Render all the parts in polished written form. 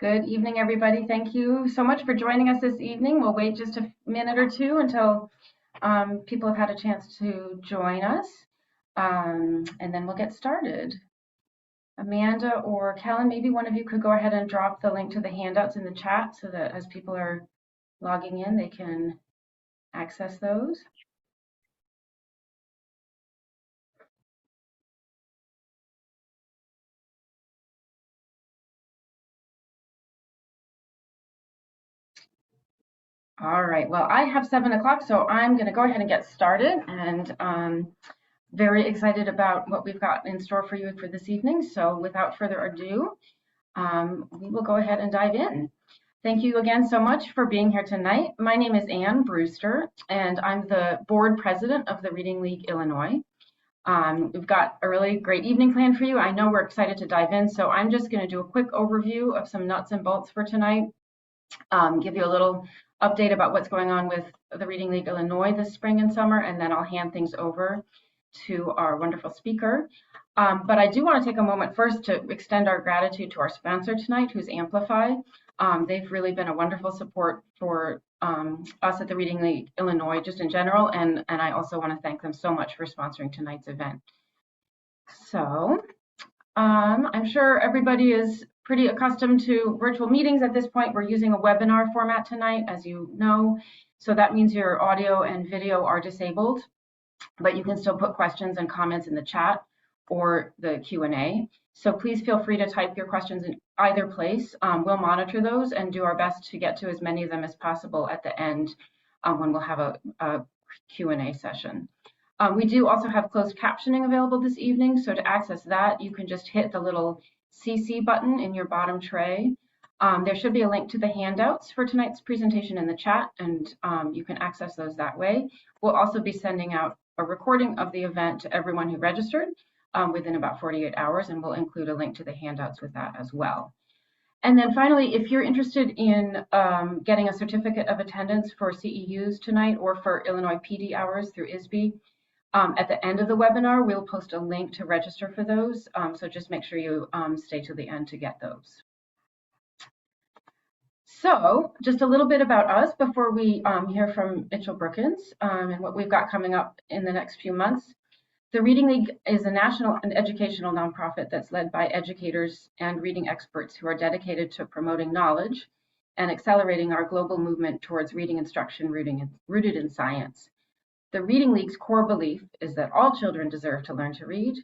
Good evening, everybody. Thank you so much for joining us this evening. We'll wait just a minute or two until people have had a chance to join us, and then we'll get started. Amanda or Kellen, maybe one of you could go ahead and drop the link to the handouts in the chat so that as people are logging in, they can access those. All right, well, I have 7 o'clock, so I'm going to go ahead and get started, and very excited about what we've got in store for you for this evening. So without further ado, we will go ahead and dive in. Thank you again so much for being here tonight. My name is Ann Brewster, and I'm the board president of the Reading League Illinois. We've got a really great evening planned for you. I know we're excited to dive in, so I'm just going to do a quick overview of some nuts and bolts for tonight, give you a little update about what's going on with the Reading League Illinois this spring and summer, and then I'll hand things over to our wonderful speaker. But I do want to take a moment first to extend our gratitude to our sponsor tonight, who's Amplify. They've really been a wonderful support for us at the Reading League Illinois, just in general, and I also want to thank them so much for sponsoring tonight's event. So I'm sure everybody is pretty accustomed to virtual meetings at this point. We're using a webinar format tonight, as you know, so that means your audio and video are disabled, but you can still put questions and comments in the chat or the Q&A. So please feel free to type your questions in either place. We'll monitor those and do our best to get to as many of them as possible at the end when we'll have a Q&A session. We do also have closed captioning available this evening, so to access that, you can just hit the little CC button in your bottom tray. There should be a link to the handouts for tonight's presentation in the chat, and you can access those that way. We'll also be sending out a recording of the event to everyone who registered within about 48 hours, and we'll include a link to the handouts with that as well. And then finally, if you're interested in getting a certificate of attendance for CEUs tonight or for Illinois PD hours through ISB, at the end of the webinar, we'll post a link to register for those. So just make sure you stay till the end to get those. So just a little bit about us before we hear from Mitchell Brookins and what we've got coming up in the next few months. The Reading League is a national and educational nonprofit that's led by educators and reading experts who are dedicated to promoting knowledge and accelerating our global movement towards reading instruction rooted in science. The Reading League's core belief is that all children deserve to learn to read,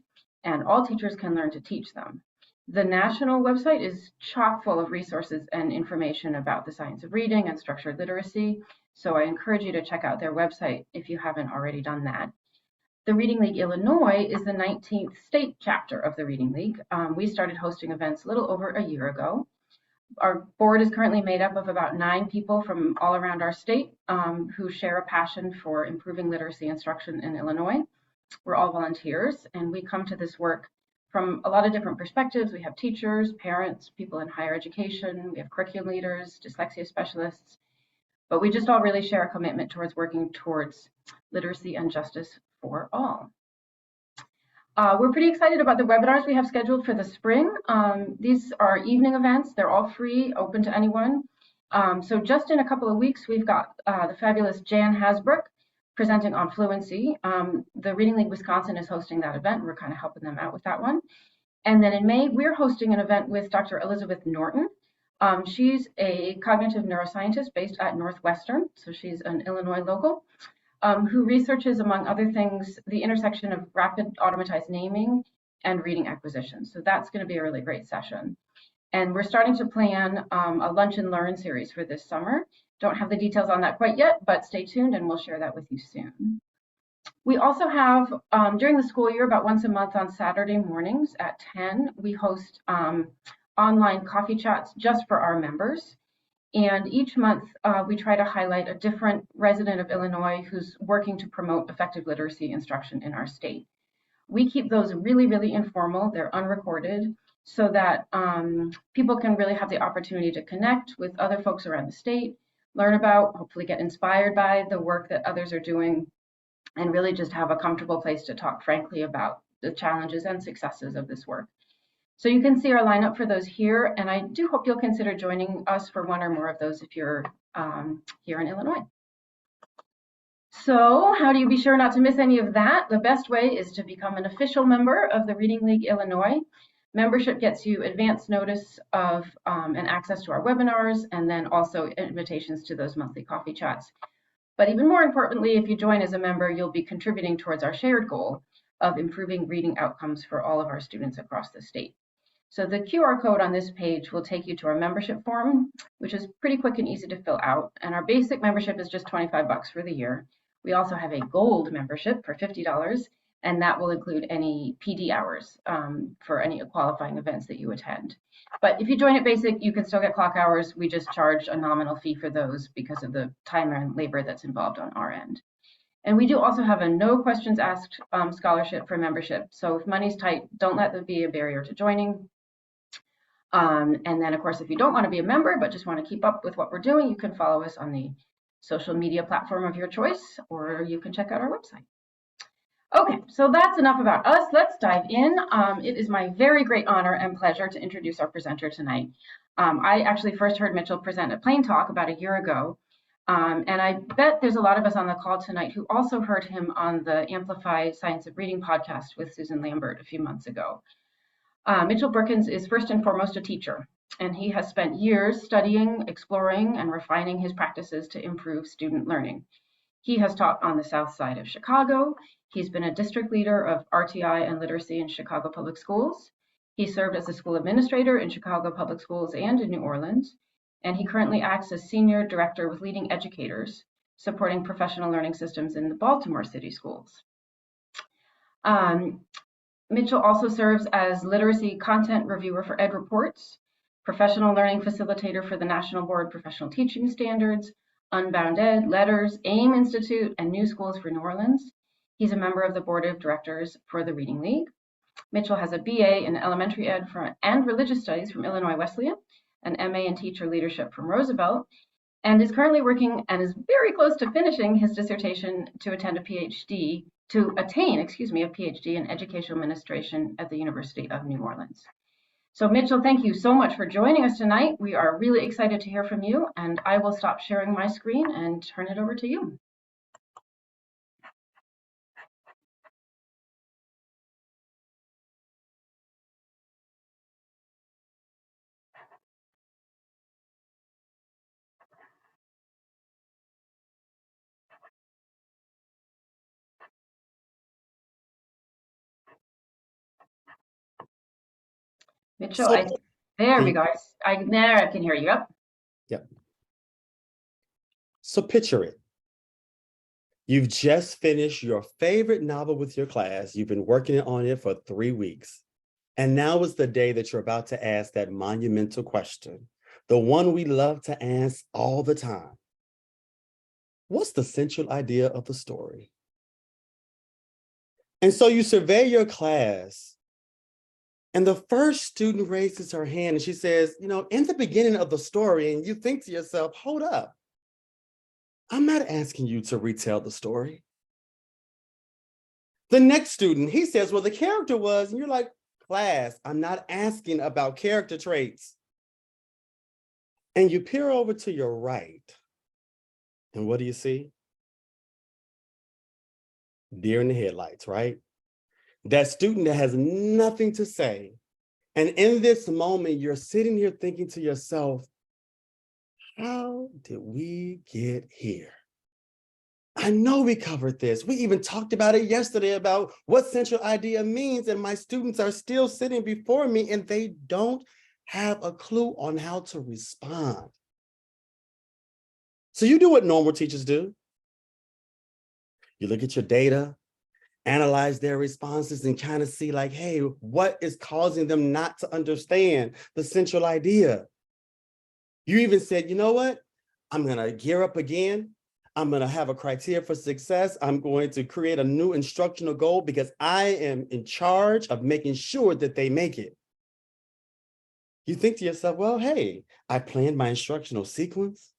and all teachers can learn to teach them. The national website is chock full of resources and information about the science of reading and structured literacy, so I encourage you to check out their website if you haven't already done that. The Reading League Illinois is the 19th state chapter of the Reading League. We started hosting events a little over a year ago. Our board is currently made up of about 9 people from all around our state who share a passion for improving literacy instruction in Illinois. We're all volunteers, and we come to this work from a lot of different perspectives. We have teachers, parents, people in higher education, we have curriculum leaders, dyslexia specialists, but we just all really share a commitment towards working towards literacy and justice for all. We're pretty excited about the webinars we have scheduled for the spring. These are evening events. They're all free, open to anyone. So just in a couple of weeks, we've got the fabulous Jan Hasbrook presenting on fluency. The Reading League Wisconsin is hosting that event. We're kind of helping them out with that one. And then in May, we're hosting an event with Dr. Elizabeth Norton. She's a cognitive neuroscientist based at Northwestern, so she's an Illinois local, who researches, among other things, the intersection of rapid automatized naming and reading acquisition. So that's going to be a really great session. And we're starting to plan a lunch and learn series for this summer. Don't have the details on that quite yet, but stay tuned and we'll share that with you soon. We also have, during the school year, about once a month on Saturday mornings at 10, we host online coffee chats just for our members. And each month, we try to highlight a different resident of Illinois who's working to promote effective literacy instruction in our state. We keep those really, really informal. They're unrecorded so that people can really have the opportunity to connect with other folks around the state, learn about, hopefully get inspired by the work that others are doing, and really just have a comfortable place to talk frankly about the challenges and successes of this work. So you can see our lineup for those here, and I do hope you'll consider joining us for one or more of those if you're here in Illinois. So how do you be sure not to miss any of that? The best way is to become an official member of the Reading League Illinois. Membership gets you advance notice of and access to our webinars, and then also invitations to those monthly coffee chats. But even more importantly, if you join as a member, you'll be contributing towards our shared goal of improving reading outcomes for all of our students across the state. So the QR code on this page will take you to our membership form, which is pretty quick and easy to fill out. And our basic membership is just $25 for the year. We also have a gold membership for $50, and that will include any PD hours for any qualifying events that you attend. But if you join at basic, you can still get clock hours. We just charge a nominal fee for those because of the time and labor that's involved on our end. And we do also have a no questions asked scholarship for membership. So if money's tight, don't let there be a barrier to joining. And then, of course, if you don't want to be a member but just want to keep up with what we're doing, you can follow us on the social media platform of your choice, or you can check out our website. Okay, so that's enough about us. Let's dive in. It is my very great honor and pleasure to introduce our presenter tonight. I actually first heard Mitchell present at Plain Talk about a year ago, and I bet there's a lot of us on the call tonight who also heard him on the Amplify Science of Reading podcast with Susan Lambert a few months ago. Mitchell Brookins is first and foremost a teacher, and he has spent years studying, exploring, and refining his practices to improve student learning. He has taught on the south side of Chicago. He's been a district leader of RTI and literacy in Chicago Public Schools. He served as a school administrator in Chicago Public Schools and in New Orleans, and he currently acts as senior director with leading educators, supporting professional learning systems in the Baltimore City schools. Mitchell also serves as literacy content reviewer for Ed Reports, professional learning facilitator for the National Board Professional Teaching Standards, Unbound Ed, Letters, AIM Institute, and New Schools for New Orleans. He's a member of the board of directors for the Reading League. Mitchell has a BA in elementary ed and religious studies from Illinois Wesleyan, an MA in teacher leadership from Roosevelt, and is currently working and is very close to finishing his dissertation to attain a PhD in educational administration at the University of New Orleans. So Mitchell, thank you so much for joining us tonight. We are really excited to hear from you, and I will stop sharing my screen and turn it over to you. Mitchell, there we go. There I can hear you. Yep. So picture it. You've just finished your favorite novel with your class. You've been working on it for 3 weeks. And now is the day that you're about to ask that monumental question, the one we love to ask all the time. What's the central idea of the story? And so you survey your class, and the first student raises her hand and she says, in the beginning of the story, and you think to yourself, hold up. I'm not asking you to retell the story. The next student, he says, well, the character was, and you're like, class, I'm not asking about character traits. And you peer over to your right, and what do you see? Deer in the headlights, right? That student that has nothing to say. And in this moment, you're sitting here thinking to yourself, how did we get here? I know we covered this. We even talked about it yesterday about what central idea means, and my students are still sitting before me and they don't have a clue on how to respond. So you do what normal teachers do. You look at your data, analyze their responses, and kind of see like, hey, what is causing them not to understand the central idea? You even said, you know what? I'm gonna gear up again. I'm gonna have a criteria for success. I'm going to create a new instructional goal because I am in charge of making sure that they make it. You think to yourself, well, hey, I planned my instructional sequence.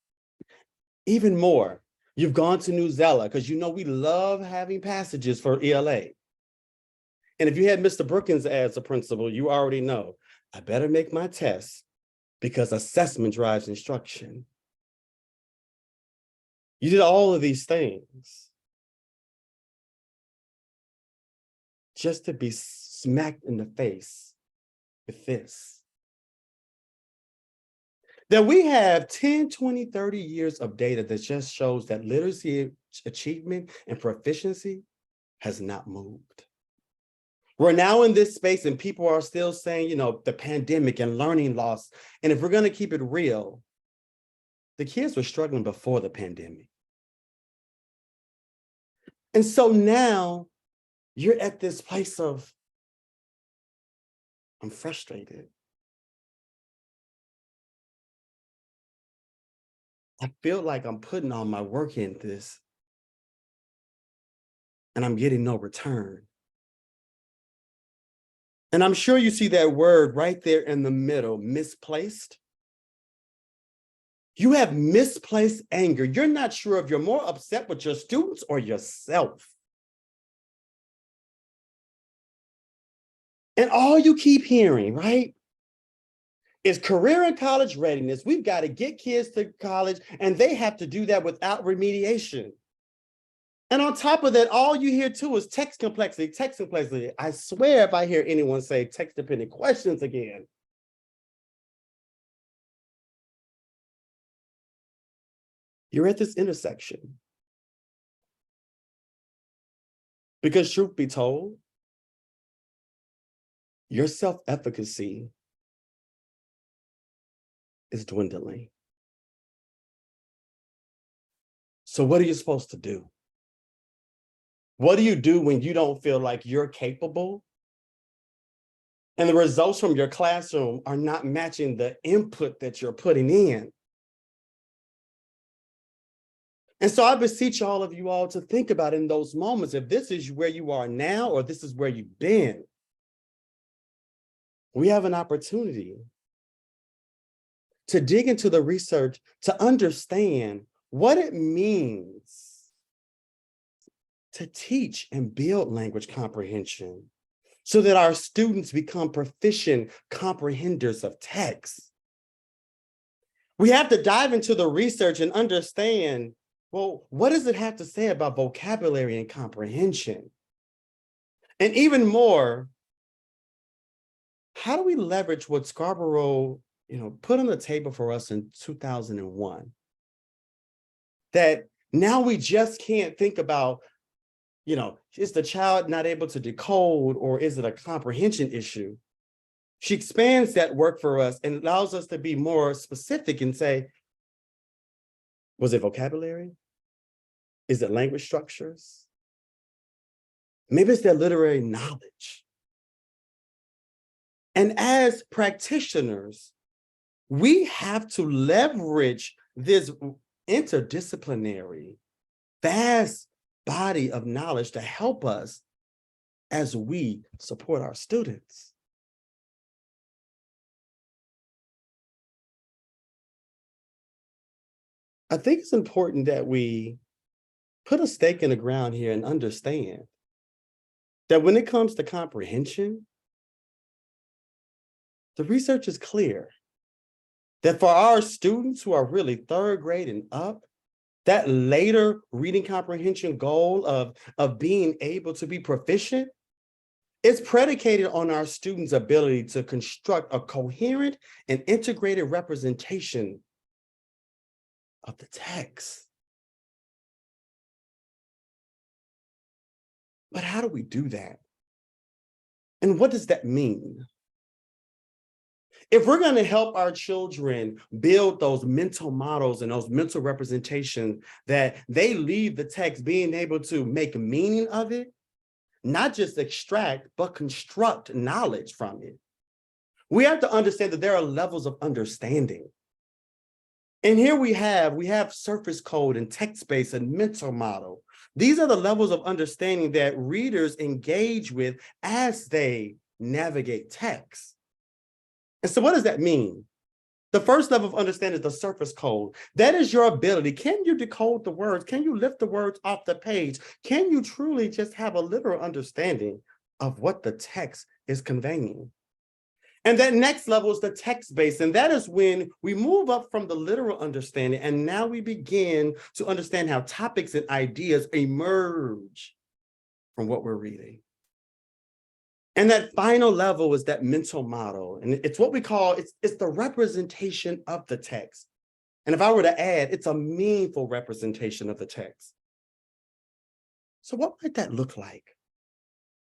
Even more, you've gone to Newsella because we love having passages for ELA. And if you had Mr. Brookins as a principal, you already know I better make my test because assessment drives instruction. You did all of these things just to be smacked in the face with this. That we have 10, 20, 30 years of data that just shows that literacy achievement and proficiency has not moved. We're now in this space and people are still saying, the pandemic and learning loss. And if we're going to keep it real, the kids were struggling before the pandemic. And so now you're at this place of, I'm frustrated. I feel like I'm putting all my work into this and I'm getting no return. And I'm sure you see that word right there in the middle, misplaced. You have misplaced anger. You're not sure if you're more upset with your students or yourself. And all you keep hearing, right, is career and college readiness. We've got to get kids to college and they have to do that without remediation. And on top of that, all you hear too is text complexity, text complexity. I swear if I hear anyone say text dependent questions again, you're at this intersection. Because truth be told, your self-efficacy is dwindling. So what are you supposed to do? What do you do when you don't feel like you're capable and the results from your classroom are not matching the input that you're putting in? And so I beseech all of you all to think about in those moments, if this is where you are now or this is where you've been, we have an opportunity to dig into the research to understand what it means to teach and build language comprehension so that our students become proficient comprehenders of text. We have to dive into the research and understand, well, what does it have to say about vocabulary and comprehension? And even more, how do we leverage what Scarborough, put on the table for us in 2001? That now we just can't think about, is the child not able to decode or is it a comprehension issue? She expands that work for us and allows us to be more specific and say, was it vocabulary? Is it language structures? Maybe it's their literary knowledge. And as practitioners, we have to leverage this interdisciplinary, vast body of knowledge to help us as we support our students. I think it's important that we put a stake in the ground here and understand that when it comes to comprehension, the research is clear that for our students who are really third grade and up, that later reading comprehension goal of being able to be proficient is predicated on our students' ability to construct a coherent and integrated representation of the text. But how do we do that? And what does that mean? If we're going to help our children build those mental models and those mental representations that they leave the text being able to make meaning of it, not just extract, but construct knowledge from it, we have to understand that there are levels of understanding. And here we have surface code and text space and mental model. These are the levels of understanding that readers engage with as they navigate text. And so what does that mean? The first level of understanding is the surface code. That is your ability. Can you decode the words? Can you lift the words off the page? Can you truly just have a literal understanding of what the text is conveying? And that next level is the text-based. And that is when we move up from the literal understanding. And now we begin to understand how topics and ideas emerge from what we're reading. And that final level is that mental model. And it's what we call, it's the representation of the text. And if I were to add, it's a meaningful representation of the text. So what might that look like?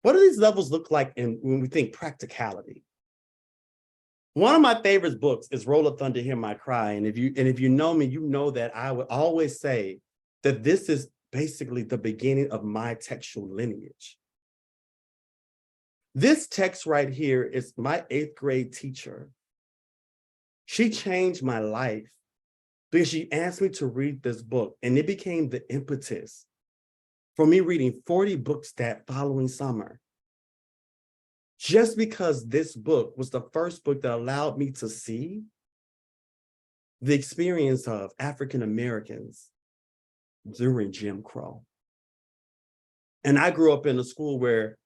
What do these levels look like when we think practicality? One of my favorite books is Roll of Thunder, Hear My Cry. And if you know me, you know that I would always say that this is basically the beginning of my textual lineage. This text right here is my 8th grade teacher. She changed my life because she asked me to read this book, and it became the impetus for me reading 40 books that following summer. Just because this book was the first book that allowed me to see the experience of African Americans during Jim Crow. And I grew up in a school where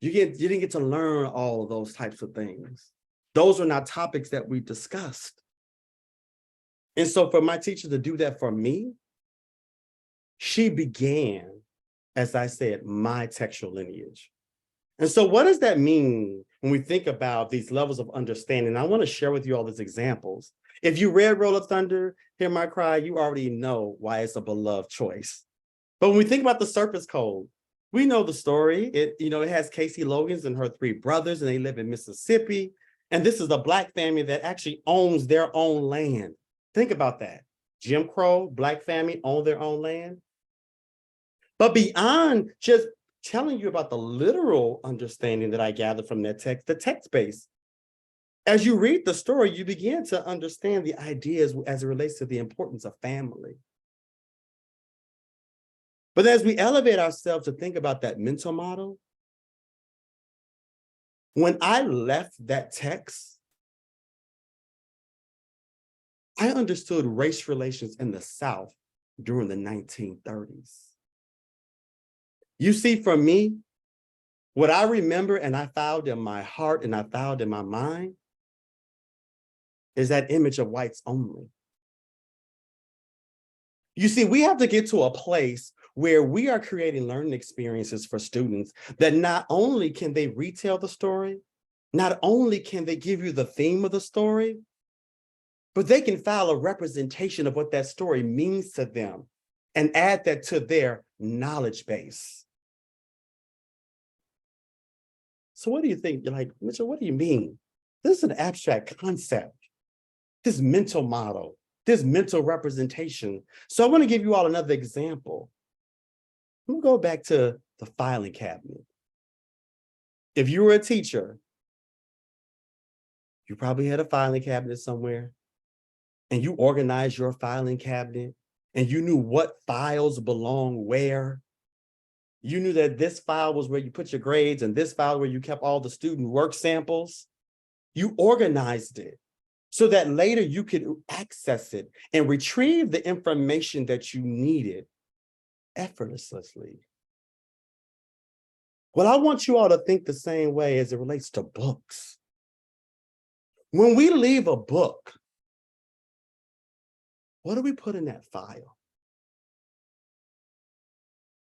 you didn't get to learn all of those types of things. Those are not topics that we discussed. And so for my teacher to do that for me, she began, as I said, my textual lineage. And so what does that mean when we think about these levels of understanding? I want to share with you all these examples. If you read Roll of Thunder, Hear My Cry, you already know why it's a beloved choice. But when we think about the Serpent's Code, we know the story. It has Casey Loggins and her 3 brothers, and they live in Mississippi. And this is a Black family that actually owns their own land. Think about that. Jim Crow, Black family own their own land. But beyond just telling you about the literal understanding that I gathered from that text, the text base, as you read the story, you begin to understand the ideas as it relates to the importance of family. But as we elevate ourselves to think about that mental model, when I left that text, I understood race relations in the South during the 1930s. You see, for me, what I remember and I filed in my heart and I filed in my mind is that image of whites only. You see, we have to get to a place where we are creating learning experiences for students that not only can they retell the story, not only can they give you the theme of the story, but they can file a representation of what that story means to them and add that to their knowledge base. So what do you think? You're like, Mitchell, what do you mean? This is an abstract concept, this mental model, this mental representation. So I want to give you all another example. I'm gonna go back to the filing cabinet. If you were a teacher, you probably had a filing cabinet somewhere, and you organized your filing cabinet, and you knew what files belong where. You knew that this file was where you put your grades, and this file where you kept all the student work samples. You organized it so that later you could access it and retrieve the information that you needed effortlessly. Well, I want you all to think the same way as it relates to books. When we leave a book, what do we put in that file?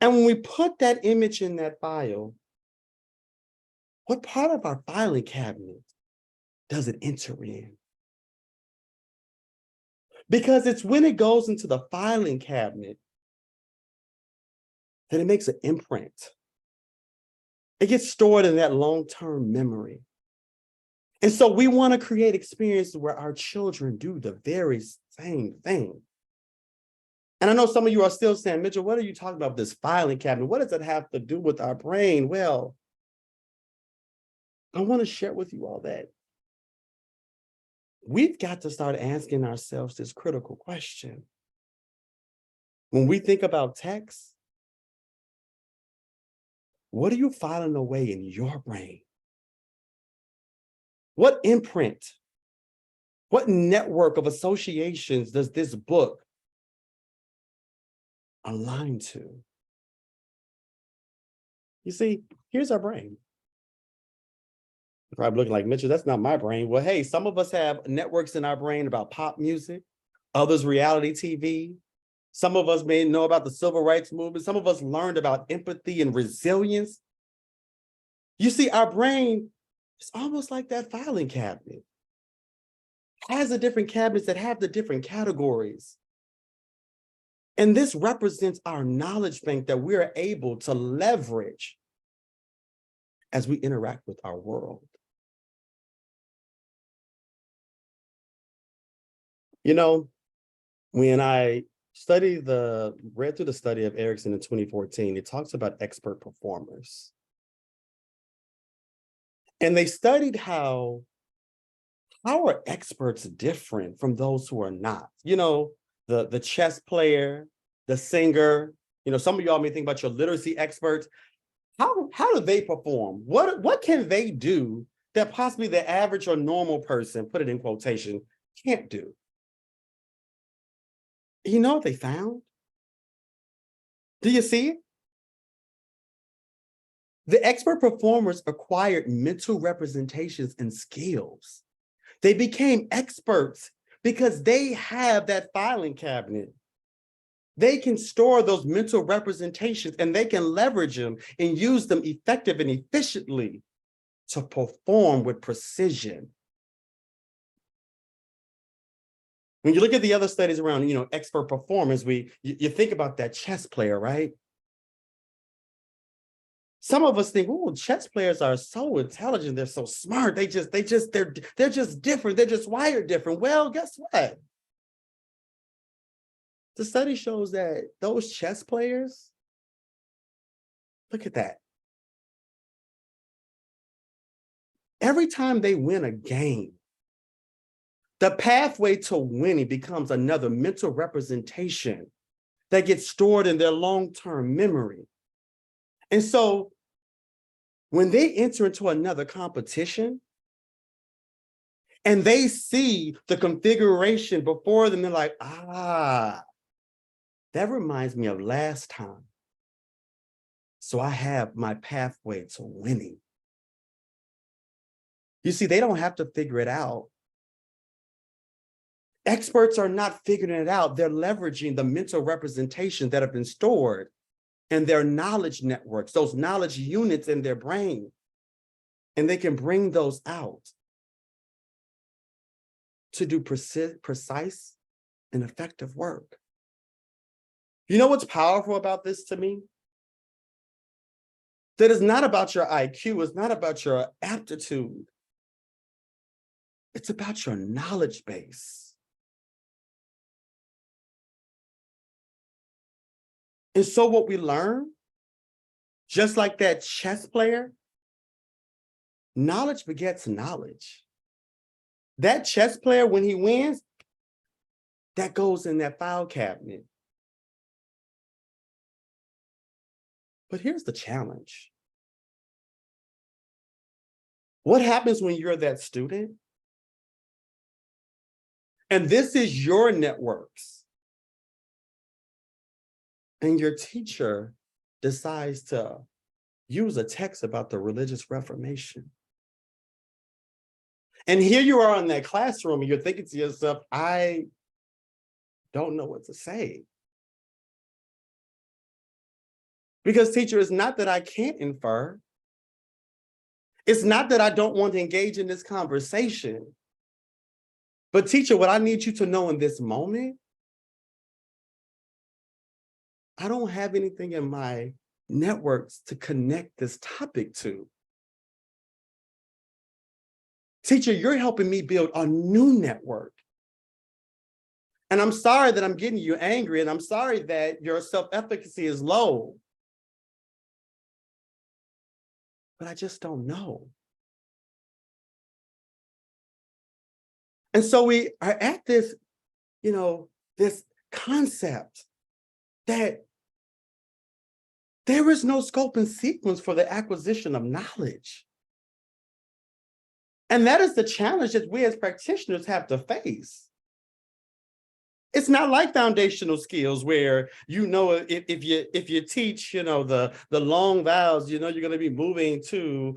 And when we put that image in that file, what part of our filing cabinet does it enter in? Because it's when it goes into the filing cabinet that it makes an imprint. It gets stored in that long-term memory. And so we want to create experiences where our children do the very same thing. And I know some of you are still saying, Mitchell, what are you talking about, this filing cabinet? What does it have to do with our brain? Well, I want to share with you all that we've got to start asking ourselves this critical question. When we think about text, what are you filing away in your brain? What imprint, what network of associations does this book align to? You see, here's our brain. You're probably looking like, Mitchell, that's not my brain. Well, hey, some of us have networks in our brain about pop music, others reality TV. Some of us may know about the civil rights movement. Some of us learned about empathy and resilience. You see, our brain is almost like that filing cabinet. It has the different cabinets that have the different categories. And this represents our knowledge bank that we're able to leverage as we interact with our world. You know, when I read through the study of Erickson in 2014, it talks about expert performers. And they studied how are experts different from those who are not? You know, the chess player, the singer, you know, some of y'all may think about your literacy experts. How do they perform? What can they do that possibly the average or normal person, put it in quotation, can't do? You know what they found? Do you see it? The expert performers acquired mental representations and skills. They became experts because they have that filing cabinet. They can store those mental representations and they can leverage them and use them effectively and efficiently to perform with precision. When you look at the other studies around, you know, expert performance, you think about that chess player, right? Some of us think, oh, chess players are so intelligent, they're so smart, they're just different, they're just wired different. Well, guess what? The study shows that those chess players, look at that. Every time they win a game, the pathway to winning becomes another mental representation that gets stored in their long-term memory. And so when they enter into another competition and they see the configuration before them, they're like, that reminds me of last time. So I have my pathway to winning. You see, they don't have to figure it out. Experts are not figuring it out. They're leveraging the mental representations that have been stored in their knowledge networks, those knowledge units in their brain. And they can bring those out to do precise and effective work. You know what's powerful about this to me? That it's not about your IQ, it's not about your aptitude. It's about your knowledge base. And so what we learn, just like that chess player, knowledge begets knowledge. That chess player, when he wins, that goes in that file cabinet. But here's the challenge. What happens when you're that student? And this is your networks. And your teacher decides to use a text about the religious Reformation. And here you are in that classroom and you're thinking to yourself, I don't know what to say. Because teacher, it's not that I can't infer. It's not that I don't want to engage in this conversation. But teacher, what I need you to know in this moment, I don't have anything in my networks to connect this topic to. Teacher, you're helping me build a new network. And I'm sorry that I'm getting you angry, and I'm sorry that your self-efficacy is low. But I just don't know. And so we are at this, this concept that there is no scope and sequence for the acquisition of knowledge. And that is the challenge that we as practitioners have to face. It's not like foundational skills where, if you teach, the long vowels, you're going to be moving to,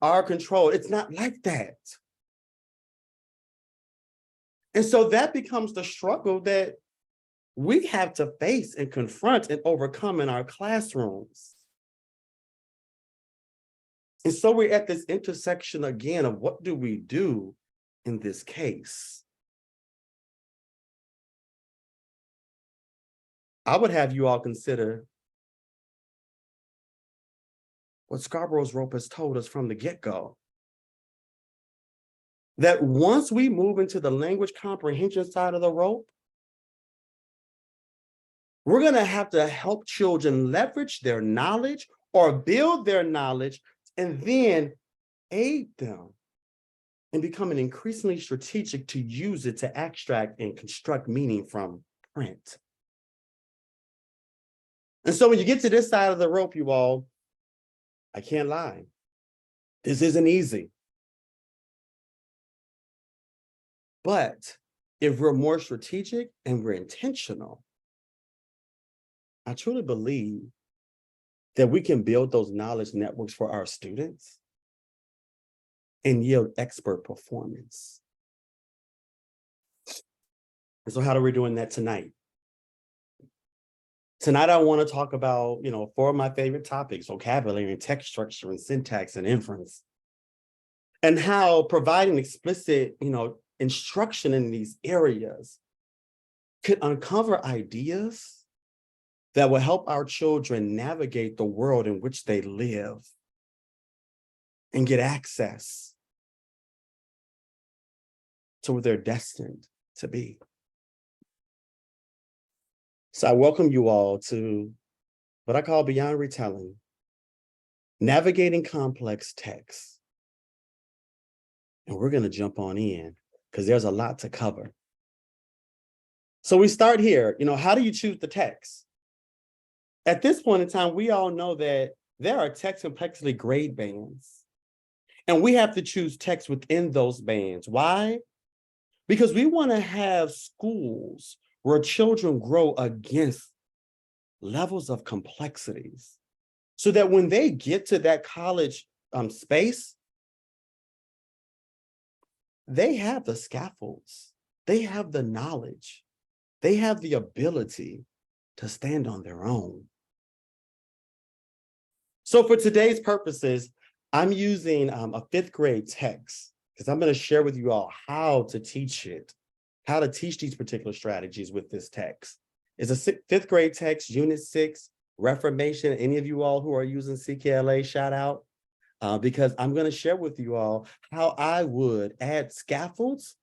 R control. It's not like that. And so that becomes the struggle that we have to face and confront and overcome in our classrooms. And so we're at this intersection again of what do we do in this case? I would have you all consider what Scarborough's rope has told us from the get-go. That once we move into the language comprehension side of the rope, we're going to have to help children leverage their knowledge or build their knowledge and then aid them in becoming increasingly strategic to use it to extract and construct meaning from print. And so when you get to this side of the rope, you all, I can't lie, this isn't easy. But if we're more strategic and we're intentional, I truly believe that we can build those knowledge networks for our students and yield expert performance. And so how are we doing that tonight? Tonight, I want to talk about, four of my favorite topics: vocabulary and text structure and syntax and inference, and how providing explicit, instruction in these areas could uncover ideas that will help our children navigate the world in which they live and get access to where they're destined to be. So I welcome you all to what I call Beyond Retelling, navigating complex texts. And we're going to jump on in because there's a lot to cover. So we start here. How do you choose the text? At this point in time, we all know that there are text complexity grade bands, and we have to choose text within those bands. Why? Because we want to have schools where children grow against levels of complexities so that when they get to that college space, they have the scaffolds, they have the knowledge, they have the ability to stand on their own. So for today's purposes, I'm using a fifth grade text because I'm going to share with you all how to teach it, how to teach these particular strategies with this text. It's a fifth grade text, Unit 6, Reformation. Any of you all who are using CKLA, shout out, because I'm going to share with you all how I would add scaffolds,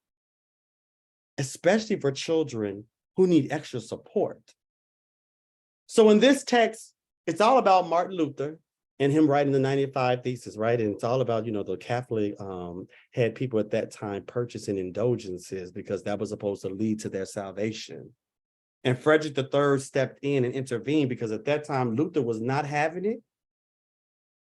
especially for children who need extra support. So in this text, it's all about Martin Luther and him writing the 95 Thesis, right? And it's all about, the Catholic had people at that time purchasing indulgences because that was supposed to lead to their salvation. And Frederick III stepped in and intervened because at that time, Luther was not having it.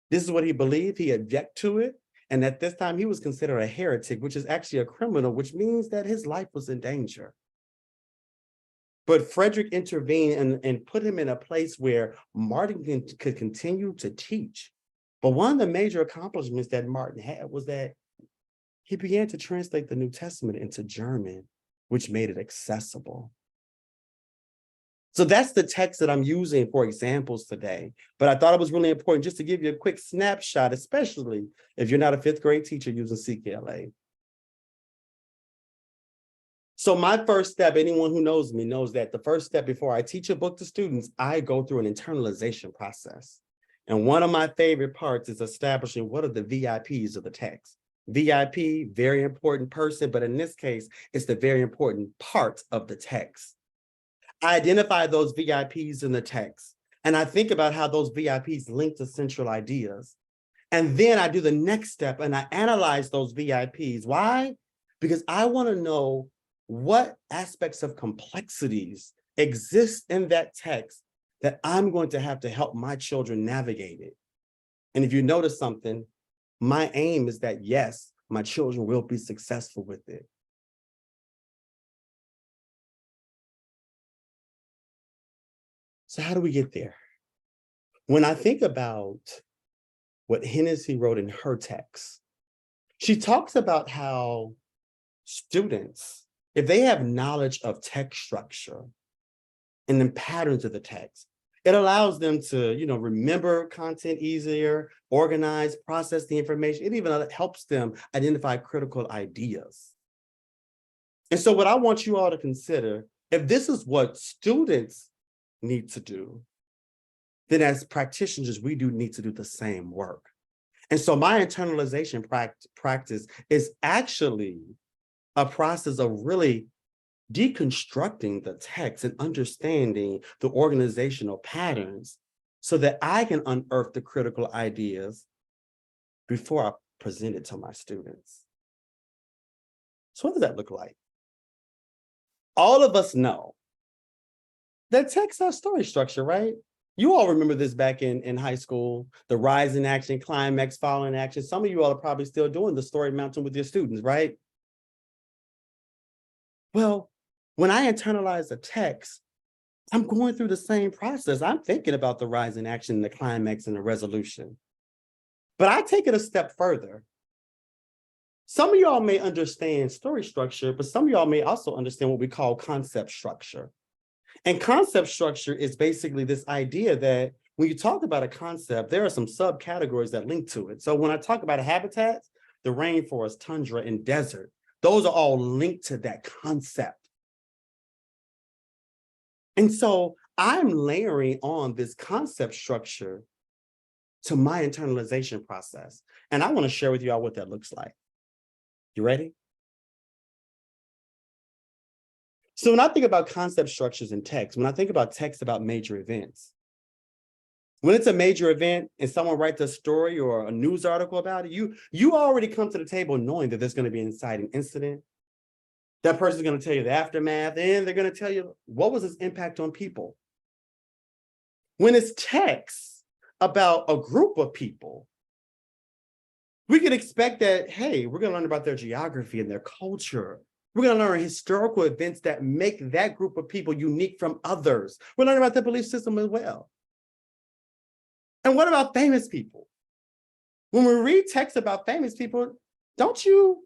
This is what he believed. He objected to it. And at this time, he was considered a heretic, which is actually a criminal, which means that his life was in danger. But Frederick intervened and put him in a place where Martin could continue to teach. But one of the major accomplishments that Martin had was that he began to translate the New Testament into German, which made it accessible. So that's the text that I'm using for examples today. But I thought it was really important just to give you a quick snapshot, especially if you're not a fifth grade teacher using CKLA. So my first step, anyone who knows me knows that the first step before I teach a book to students, I go through an internalization process. And one of my favorite parts is establishing what are the VIPs of the text. VIP, very important person, but in this case, it's the very important part of the text. I identify those VIPs in the text, and I think about how those VIPs link to central ideas. And then I do the next step and I analyze those VIPs. Why? Because I want to know what aspects of complexities exist in that text that I'm going to have to help my children navigate it. And if you notice something, my aim is that, yes, my children will be successful with it. So how do we get there? When I think about what Hennessy wrote in her text, she talks about how students, if they have knowledge of text structure and the patterns of the text, it allows them to, remember content easier, organize, process the information. It even helps them identify critical ideas. And so what I want you all to consider, if this is what students need to do, then as practitioners, we do need to do the same work. And so my internalization practice is actually a process of really deconstructing the text and understanding the organizational patterns so that I can unearth the critical ideas before I present it to my students. So what does that look like? All of us know that text has story structure, right? You all remember this back in high school, the rise in action, climax, fall in action. Some of you all are probably still doing the story mountain with your students, right? Well, when I internalize a text, I'm going through the same process. I'm thinking about the rise in action, the climax, and the resolution. But I take it a step further. Some of y'all may understand story structure, but some of y'all may also understand what we call concept structure. And concept structure is basically this idea that when you talk about a concept, there are some subcategories that link to it. So when I talk about habitats, the rainforest, tundra, and desert, those are all linked to that concept. And so I'm layering on this concept structure to my internalization process. And I want to share with you all what that looks like. You ready? So when I think about concept structures in text, when I think about text about major events, when it's a major event and someone writes a story or a news article about it, you already come to the table knowing that there's going to be an inciting incident. That person's going to tell you the aftermath, and they're going to tell you what was its impact on people. When it's text about a group of people, we can expect that, hey, we're going to learn about their geography and their culture. We're going to learn historical events that make that group of people unique from others. We're learning about their belief system as well. And what about famous people? When we read texts about famous people, don't you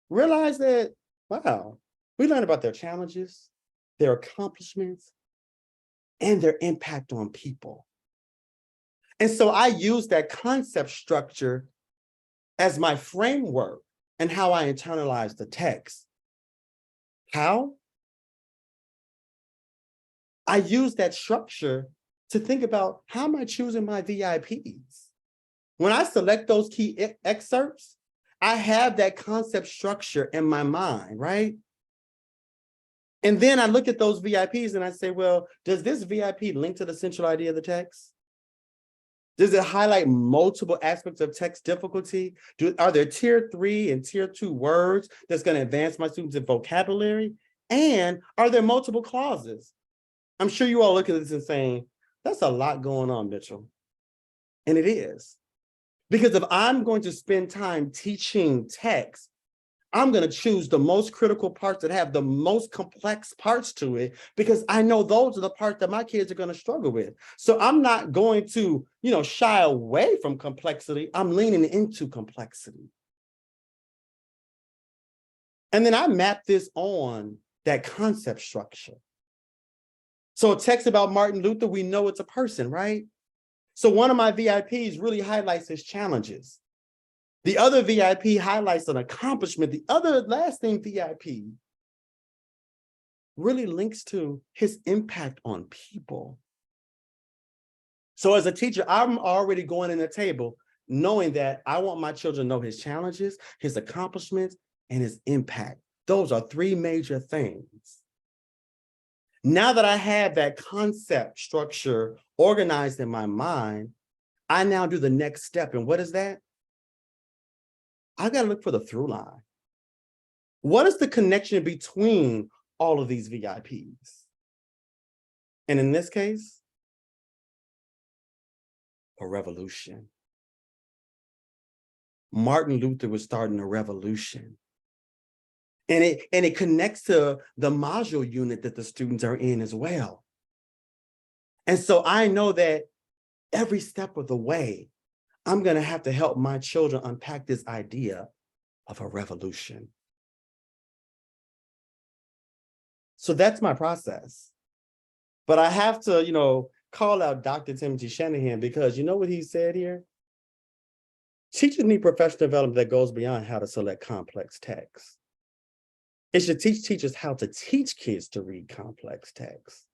realize that, wow, we learn about their challenges, their accomplishments, and their impact on people. And so I use that concept structure as my framework and how I internalize the text. How? I use that structure to think about how am I choosing my VIPs? When I select those key excerpts, I have that concept structure in my mind, right? And then I look at those VIPs and I say, well, does this VIP link to the central idea of the text? Does it highlight multiple aspects of text difficulty? Are there tier 3 and tier 2 words that's going to advance my students' vocabulary? And are there multiple clauses? I'm sure you all look at this and saying, that's a lot going on, Mitchell. And it is. Because if I'm going to spend time teaching text, I'm going to choose the most critical parts that have the most complex parts to it, because I know those are the parts that my kids are going to struggle with. So I'm not going to, shy away from complexity. I'm leaning into complexity. And then I map this on that concept structure. So a text about Martin Luther, we know it's a person, right? So one of my VIPs really highlights his challenges. The other VIP highlights an accomplishment. The other lasting VIP really links to his impact on people. So as a teacher, I'm already going in the table knowing that I want my children to know his challenges, his accomplishments, and his impact. Those are 3 major things. Now that I have that concept structure organized in my mind, I now do the next step. And what is that? I got to look for the through line. What is the connection between all of these VIPs? And in this case, a revolution. Martin Luther was starting a revolution. And it connects to the module unit that the students are in as well. And so I know that every step of the way, I'm going to have to help my children unpack this idea of a revolution. So that's my process. But I have to, call out Dr. Timothy Shanahan, because you know what he said here? Teachers need professional development that goes beyond how to select complex text. It should teach teachers how to teach kids to read complex text.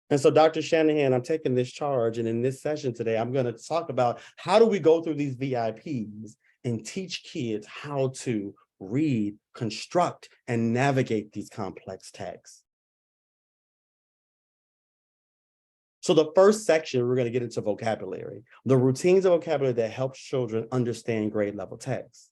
And so, Dr. Shanahan, I'm taking this charge. And in this session today, I'm going to talk about how do we go through these VIPs and teach kids how to read, construct, and navigate these complex texts. So the first section, we're going to get into vocabulary, the routines of vocabulary that helps children understand grade level text.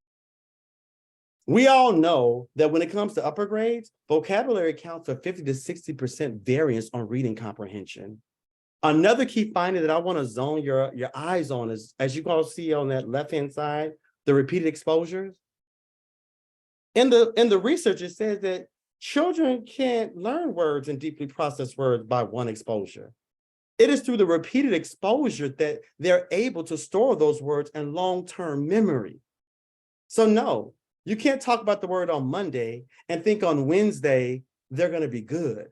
We all know that when it comes to upper grades, vocabulary accounts for 50 to 60% variance on reading comprehension. Another key finding that I want to zone your eyes on is, as you all see on that left-hand side, the repeated exposures. In the research, it says that children can't learn words and deeply process words by one exposure. It is through the repeated exposure that they're able to store those words in long-term memory. So no, you can't talk about the word on Monday and think on Wednesday they're going to be good.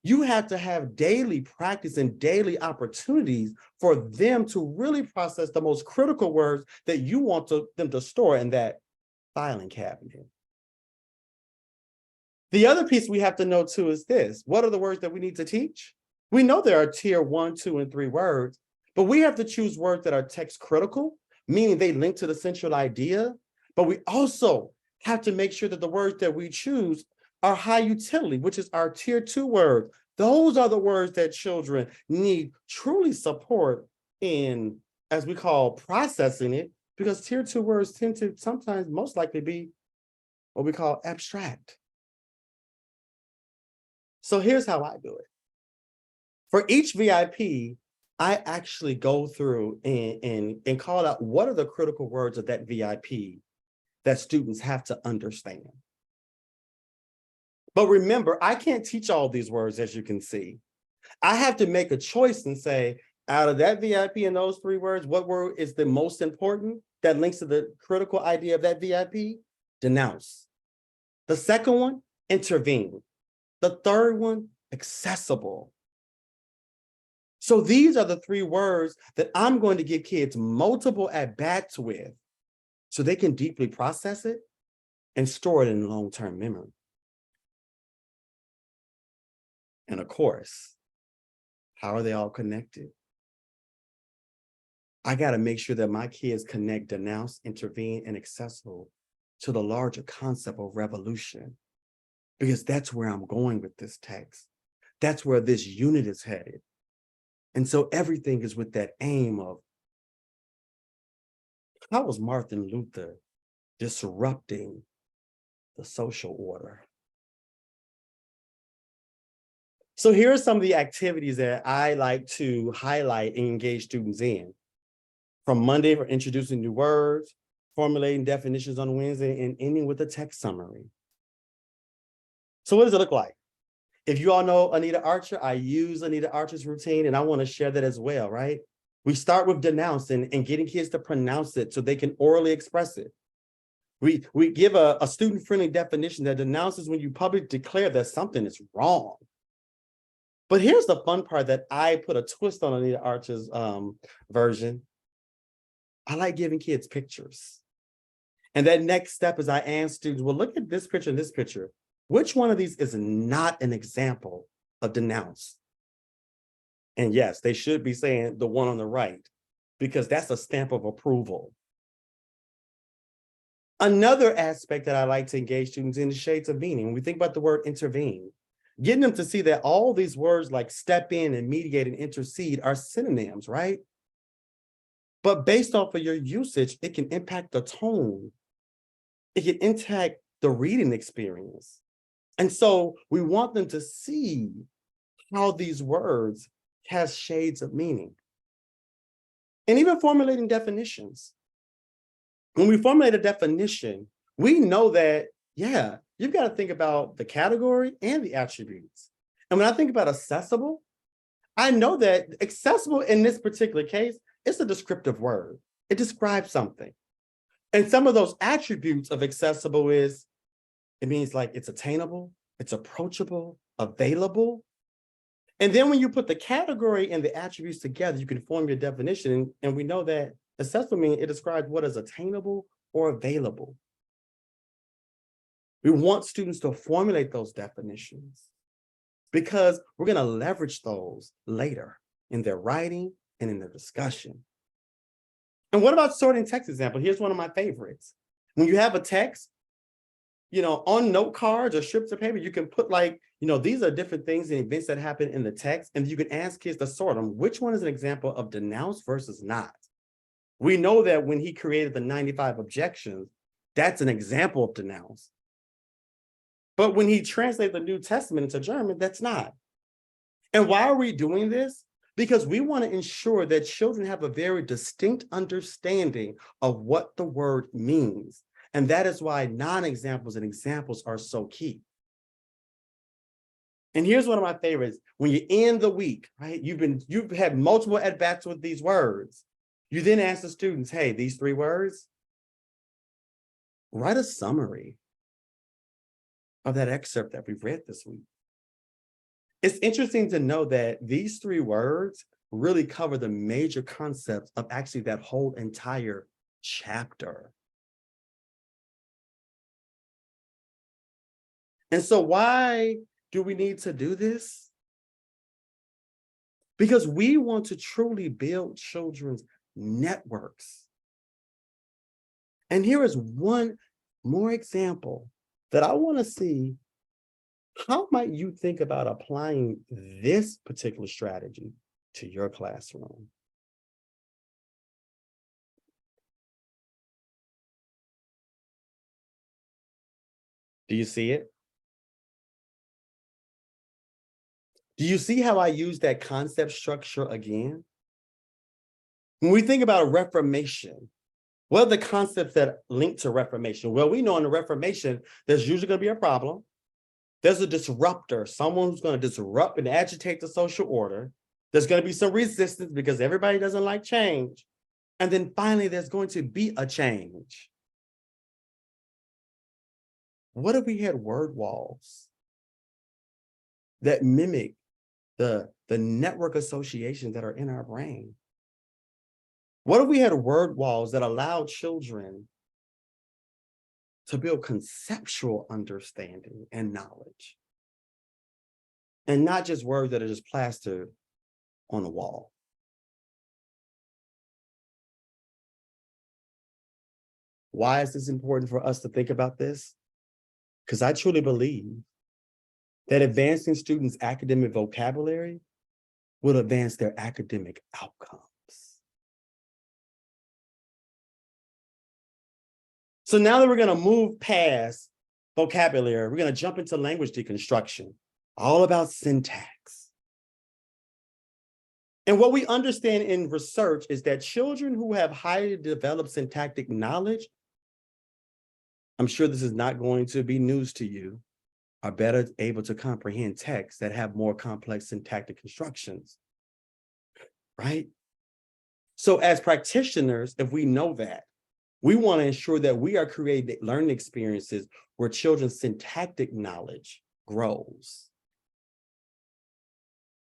You have to have daily practice and daily opportunities for them to really process the most critical words that you want them to store in that filing cabinet. The other piece we have to know too is this: what are the words that we need to teach? We know there are tier 1, 2, and 3 words, but we have to choose words that are text critical, meaning they link to the central idea. But we also have to make sure that the words that we choose are high utility, which is our tier 2 words. Those are the words that children need truly support in, as we call, processing it, because tier 2 words tend to sometimes most likely be what we call abstract. So here's how I do it. For each VIP, I actually go through and call out what are the critical words of that VIP that students have to understand. But remember, I can't teach all these words, as you can see. I have to make a choice and say, out of that VIP and those 3 words, what word is the most important that links to the critical idea of that VIP? Denounce. The second one, intervene. The third one, accessible. So these are the 3 words that I'm going to give kids multiple at-bats with so they can deeply process it and store it in long-term memory. And of course, how are they all connected? I got to make sure that my kids connect denounce, intervene, and accessible to the larger concept of revolution, because that's where I'm going with this text. That's where this unit is headed. And so everything is with that aim of, how was Martin Luther disrupting the social order? So here are some of the activities that I like to highlight and engage students in. From Monday, for introducing new words, formulating definitions on Wednesday, and ending with a text summary. So what does it look like? If you all know Anita Archer, I use Anita Archer's routine, and I want to share that as well, right? We start with denouncing and getting kids to pronounce it so they can orally express it. We give a student-friendly definition that denounces when you publicly declare that something is wrong. But here's the fun part that I put a twist on Anita Archer's version. I like giving kids pictures. And that next step is I ask students, well, look at this picture and this picture. Which one of these is not an example of denounce? And yes, they should be saying the one on the right, because that's a stamp of approval. Another aspect that I like to engage students in is shades of meaning. When we think about the word intervene, getting them to see that all these words like step in and mediate and intercede are synonyms, right? But based off of your usage, it can impact the tone. It can impact the reading experience. And so we want them to see how these words has shades of meaning. And even formulating definitions. When we formulate a definition, we know that, yeah, you've got to think about the category and the attributes. And when I think about accessible, I know that accessible in this particular case, it's a descriptive word. It describes something. And some of those attributes of accessible is, it means like it's attainable, it's approachable, available. And then when you put the category and the attributes together, you can form your definition. And we know that accessible means it describes what is attainable or available. We want students to formulate those definitions because we're going to leverage those later in their writing and in their discussion. And what about sorting text example? Here's one of my favorites. When you have a text, on note cards or strips of paper, you can put these are different things and events that happen in the text, and you can ask kids to sort them. Which one is an example of denounce versus not? We know that when he created the 95 objections, that's an example of denounce. But when he translated the New Testament into German, that's not. And why are we doing this? Because we want to ensure that children have a very distinct understanding of what the word means. And that is why non-examples and examples are so key. And here's one of my favorites. When you end the week, right? You've had multiple at-bats with these words. You then ask the students, hey, these 3 words, write a summary of that excerpt that we've read this week. It's interesting to know that these 3 words really cover the major concepts of actually that whole entire chapter. And so why do we need to do this? Because we want to truly build children's networks. And here is one more example that I want to see. How might you think about applying this particular strategy to your classroom? Do you see it? Do you see how I use that concept structure again? When we think about Reformation, what are the concepts that link to Reformation? Well, we know in the Reformation, there's usually going to be a problem. There's a disruptor, someone who's going to disrupt and agitate the social order. There's going to be some resistance because everybody doesn't like change. And then finally, there's going to be a change. What if we had word walls that mimic the network associations that are in our brain? What if we had word walls that allow children to build conceptual understanding and knowledge, and not just words that are just plastered on the wall? Why is this important for us to think about this? Because I truly believe that advancing students' academic vocabulary will advance their academic outcomes. So now that we're going to move past vocabulary, we're going to jump into language deconstruction, all about syntax. And what we understand in research is that children who have highly developed syntactic knowledge, I'm sure this is not going to be news to you, are better able to comprehend texts that have more complex syntactic constructions, right? So as practitioners, if we know that, we want to ensure that we are creating learning experiences where children's syntactic knowledge grows.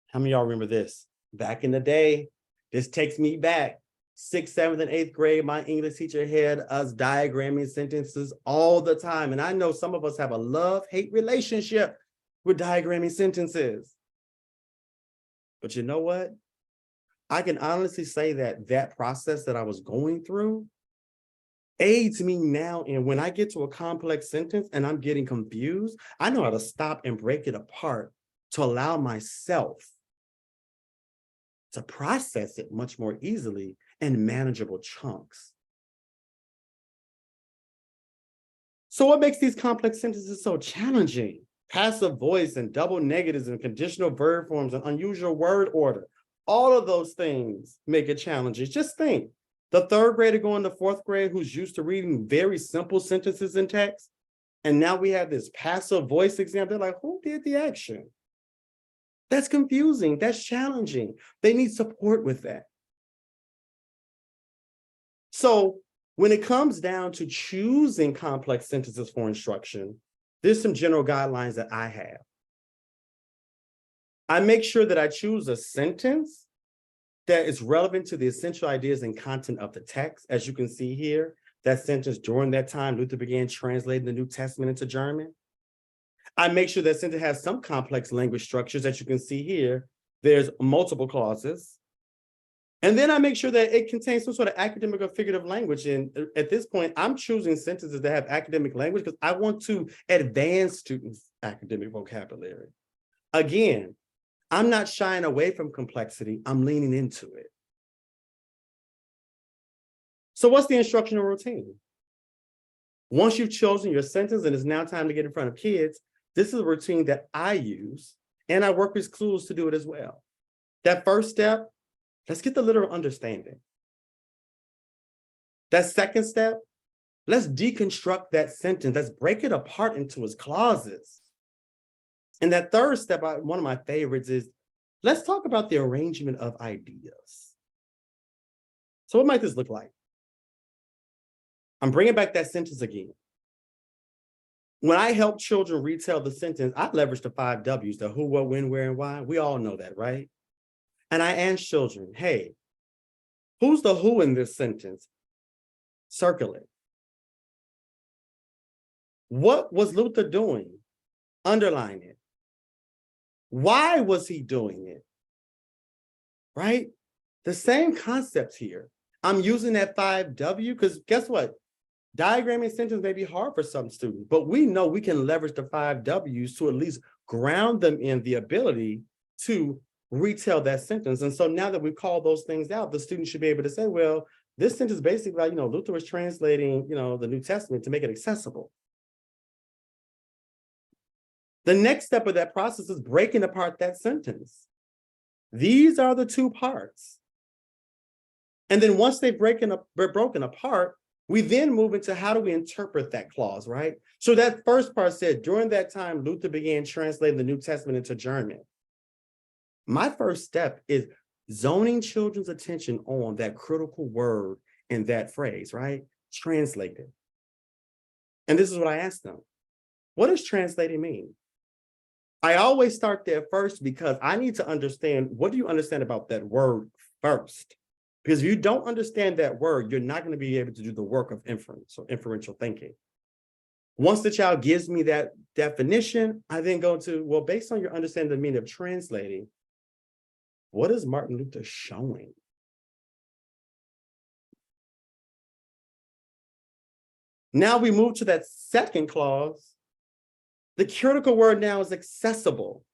How many of y'all remember this? Back in the day, this takes me back. 6th, 7th, and 8th grade, my English teacher had us diagramming sentences all the time. And I know some of us have a love-hate relationship with diagramming sentences. But you know what? I can honestly say that that process that I was going through aids me now. And when I get to a complex sentence and I'm getting confused, I know how to stop and break it apart to allow myself to process it much more easily in manageable chunks. So what makes these complex sentences so challenging? Passive voice and double negatives and conditional verb forms and unusual word order. All of those things make it challenging. Just think, the 3rd grader going to 4th grade who's used to reading very simple sentences in text, and now we have this passive voice exam. They're like, who did the action? That's confusing. That's challenging. They need support with that. So when it comes down to choosing complex sentences for instruction, there's some general guidelines that I have. I make sure that I choose a sentence that is relevant to the essential ideas and content of the text. As you can see here, that sentence, during that time, Luther began translating the New Testament into German. I make sure that sentence has some complex language structures. As you can see here, there's multiple clauses. And then I make sure that it contains some sort of academic or figurative language. And at this point, I'm choosing sentences that have academic language because I want to advance students' academic vocabulary. Again, I'm not shying away from complexity. I'm leaning into it. So what's the instructional routine? Once you've chosen your sentence and it's now time to get in front of kids, this is a routine that I use, and I work with schools to do it as well. That first step, let's get the literal understanding. That second step, let's deconstruct that sentence. Let's break it apart into its clauses. And that third step, one of my favorites, is let's talk about the arrangement of ideas. So what might this look like? I'm bringing back that sentence again. When I help children retell the sentence, I leverage the 5 W's, the who, what, when, where, and why. We all know that, right? And I ask children, hey, who's the who in this sentence? Circle it. What was Luther doing? Underline it. Why was he doing it? Right? The same concepts here. I'm using that 5W because guess what? Diagramming sentence may be hard for some students, but we know we can leverage the 5 W's to at least ground them in the ability to retell that sentence. And so now that we've called those things out, the student should be able to say, well, this sentence basically, like, Luther was translating, the New Testament to make it accessible. The next step of that process is breaking apart that sentence. These are the 2 parts. And then once they're broken apart, we then move into how do we interpret that clause, right? So that first part said, during that time, Luther began translating the New Testament into German. My first step is zoning children's attention on that critical word in that phrase, right? Translated. And this is what I ask them. What does translating mean? I always start there first because I need to understand, what do you understand about that word first? Because if you don't understand that word, you're not going to be able to do the work of inference or inferential thinking. Once the child gives me that definition, I then go to, well, based on your understanding of the meaning of translating, what is Martin Luther showing? Now we move to that second clause. The critical word now is accessible.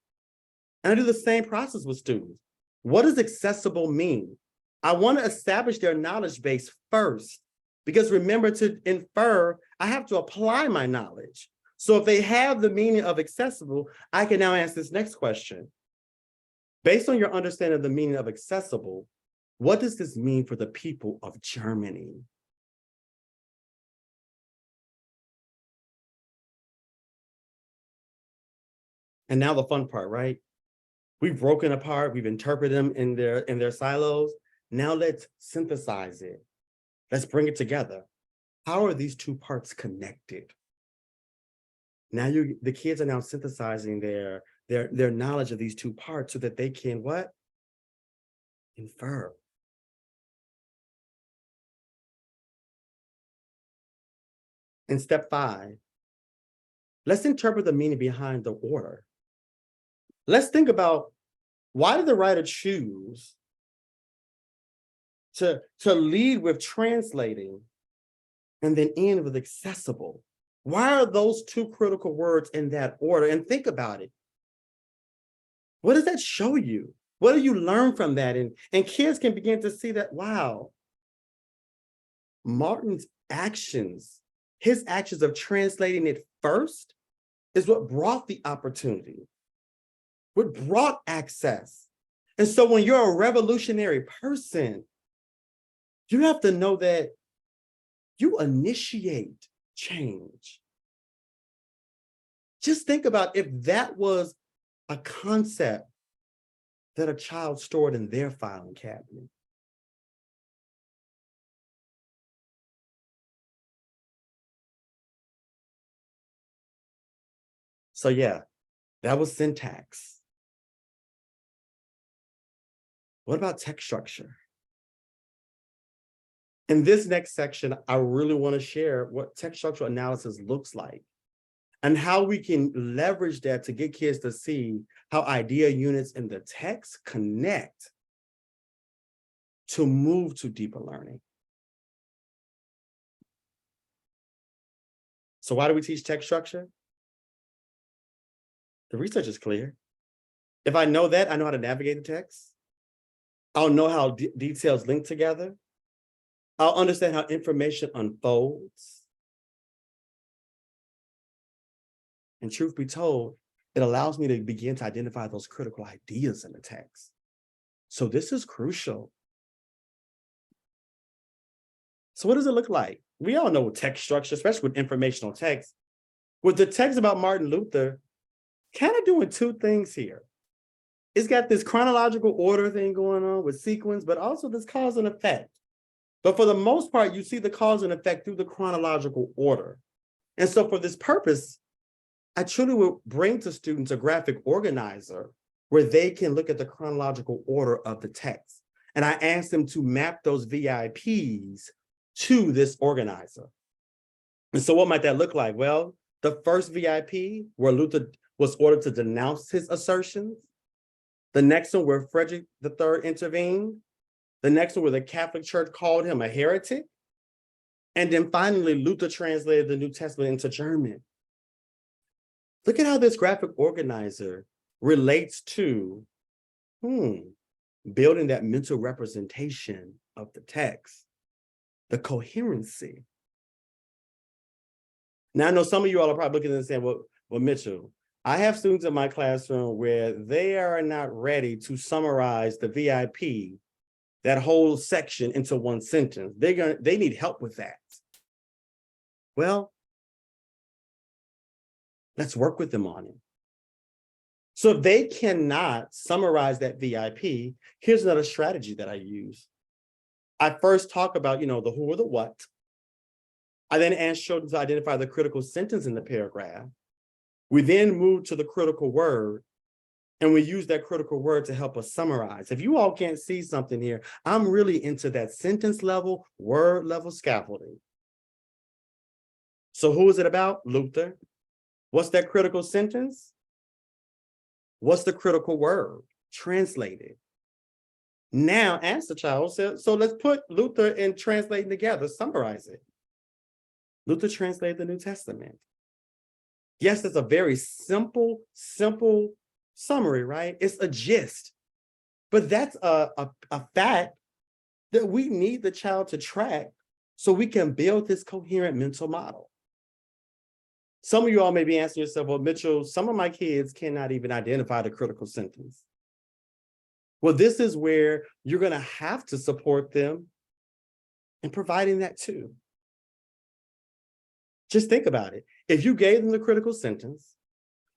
And I do the same process with students. What does accessible mean? I want to establish their knowledge base first, because remember, to infer, I have to apply my knowledge. So if they have the meaning of accessible, I can now ask this next question. Based on your understanding of the meaning of accessible, what does this mean for the people of Germany? And now the fun part, right? We've broken apart, we've interpreted them in their silos. Now let's synthesize it. Let's bring it together. How are these 2 parts connected? Now the kids are now synthesizing their knowledge of these 2 parts so that they can what? Infer. In step 5, let's interpret the meaning behind the order. Let's think about, why did the writer choose to lead with translating and then end with accessible? Why are those 2 critical words in that order? And think about it. What does that show you? What do you learn from that? And kids can begin to see that, wow, Martin's actions, his actions of translating it first is what brought the opportunity, what brought access. And so when you're a revolutionary person, you have to know that you initiate change. Just think about if that was a concept that a child stored in their filing cabinet. So yeah, that was syntax. What about text structure? In this next section, I really want to share what text structural analysis looks like and how we can leverage that to get kids to see how idea units in the text connect to move to deeper learning. So why do we teach text structure? The research is clear. If I know that, I know how to navigate the text. I'll know how details link together. I'll understand how information unfolds. And truth be told, it allows me to begin to identify those critical ideas in the text. So this is crucial. So what does it look like? We all know text structure, especially with informational text. With the text about Martin Luther, kind of doing two things here. It's got this chronological order thing going on with sequence, but also this cause and effect. But for the most part, you see the cause and effect through the chronological order. And so for this purpose, I truly will bring to students a graphic organizer where they can look at the chronological order of the text. And I ask them to map those VIPs to this organizer. And so what might that look like? Well, the first VIP where Luther was ordered to denounce his assertions. The next one where Frederick III intervened. The next one where the Catholic Church called him a heretic. And then finally, Luther translated the New Testament into German. Look at how this graphic organizer relates to building that mental representation of the text, the coherency. Now, I know some of you all are probably looking at this and saying, well, Mitchell, I have students in my classroom where they are not ready to summarize the VIP, that whole section, into one sentence. They need help with that. Well, let's work with them on it. So if they cannot summarize that VIP, here's another strategy that I use. I first talk about, the who or the what. I then ask children to identify the critical sentence in the paragraph. We then move to the critical word, and we use that critical word to help us summarize. If you all can't see something here, I'm really into that sentence level, word level scaffolding. So who is it about? Luther. What's that critical sentence? What's the critical word? Translated. Now ask the child, so let's put Luther and translating together, summarize it. Luther translated the New Testament. Yes, it's a very simple summary, right? It's a gist. But that's a fact that we need the child to track so we can build this coherent mental model. Some of you all may be asking yourself, well, Mitchell, some of my kids cannot even identify the critical sentence. Well, this is where you're going to have to support them in providing that too. Just think about it. If you gave them the critical sentence,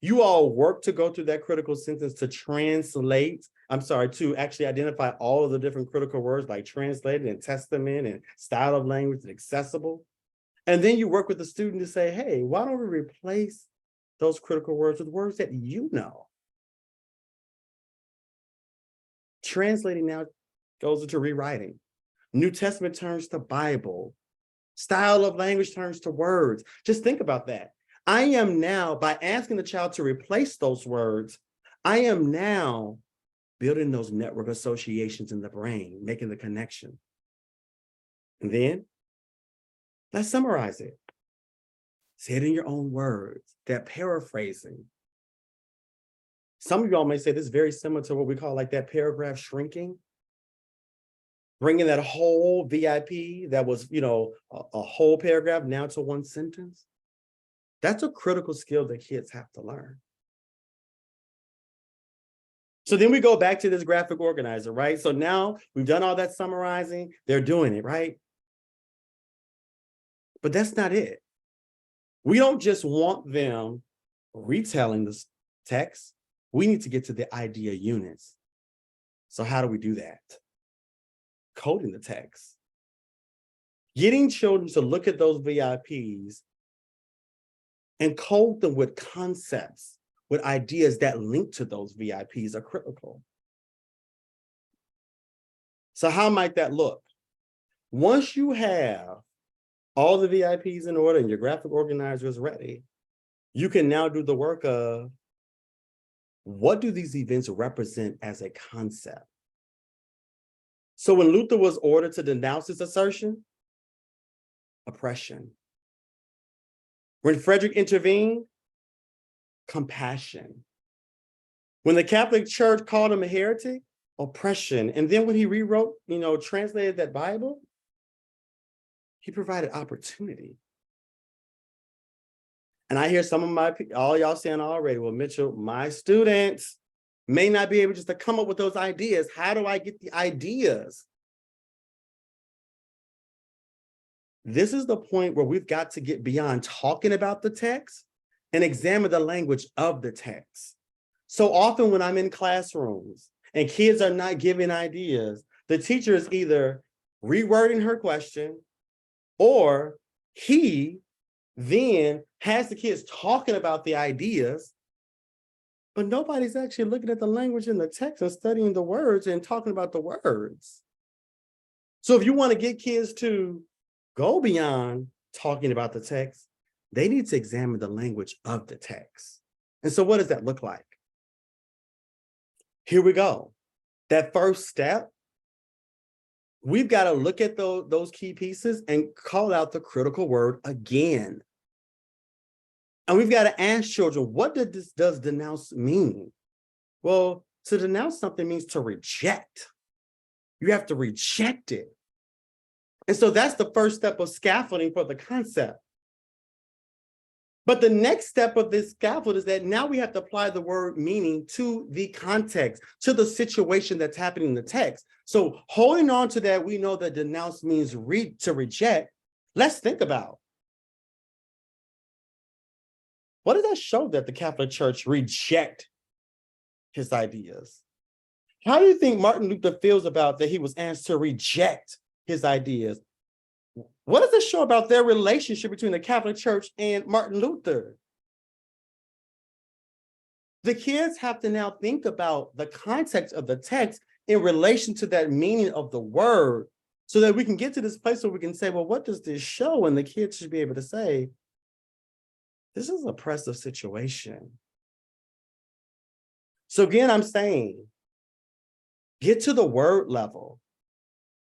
you all work to go through that critical sentence to to actually identify all of the different critical words like translated and testament and style of language and accessible. And then you work with the student to say, hey, why don't we replace those critical words with words that you know? Translating now goes into rewriting. New Testament turns to Bible. Style of language turns to words. Just think about that. I am now, by asking the child to replace those words, I am now building those network associations in the brain, making the connection. And then let's summarize it. Say it in your own words, that paraphrasing. Some of y'all may say this is very similar to what we call like that paragraph shrinking. Bringing that whole VIP that was, a whole paragraph now to one sentence. That's a critical skill that kids have to learn. So then we go back to this graphic organizer, right? So now we've done all that summarizing. They're doing it, right? But that's not it. We don't just want them retelling this text. We need to get to the idea units. So how do we do that? Coding the text. Getting children to look at those VIPs and code them with concepts, with ideas that link to those VIPs are critical. So how might that look? Once you have all the VIPs in order and your graphic organizer is ready, you can now do the work of what do these events represent as a concept? So when Luther was ordered to denounce his assertion, oppression. When Frederick intervened, compassion. When the Catholic Church called him a heretic, oppression. And then when he rewrote, translated that Bible, he provided opportunity. And I hear some of all y'all saying already, well, Mitchell, my students may not be able just to come up with those ideas. How do I get the ideas? This is the point where we've got to get beyond talking about the text and examine the language of the text. So often when I'm in classrooms and kids are not giving ideas, the teacher is either rewording her question or he then has the kids talking about the ideas, but nobody's actually looking at the language in the text and studying the words and talking about the words. So if you want to get kids to go beyond talking about the text, they need to examine the language of the text. And so what does that look like? Here we go. That first step, we've got to look at those key pieces and call out the critical word again. And we've got to ask children, what does denounce mean? Well, to denounce something means to reject. You have to reject it. And so that's the first step of scaffolding for the concept. But the next step of this scaffold is that now we have to apply the word meaning to the context, to the situation that's happening in the text. So holding on to that, we know that denounce means to reject. Let's think about, what does that show that the Catholic Church reject his ideas? How do you think Martin Luther feels about that he was asked to reject his ideas? What does it show about their relationship between the Catholic Church and Martin Luther? The kids have to now think about the context of the text in relation to that meaning of the word so that we can get to this place where we can say, well, what does this show? And the kids should be able to say, this is an oppressive situation. So again, I'm saying, get to the word level.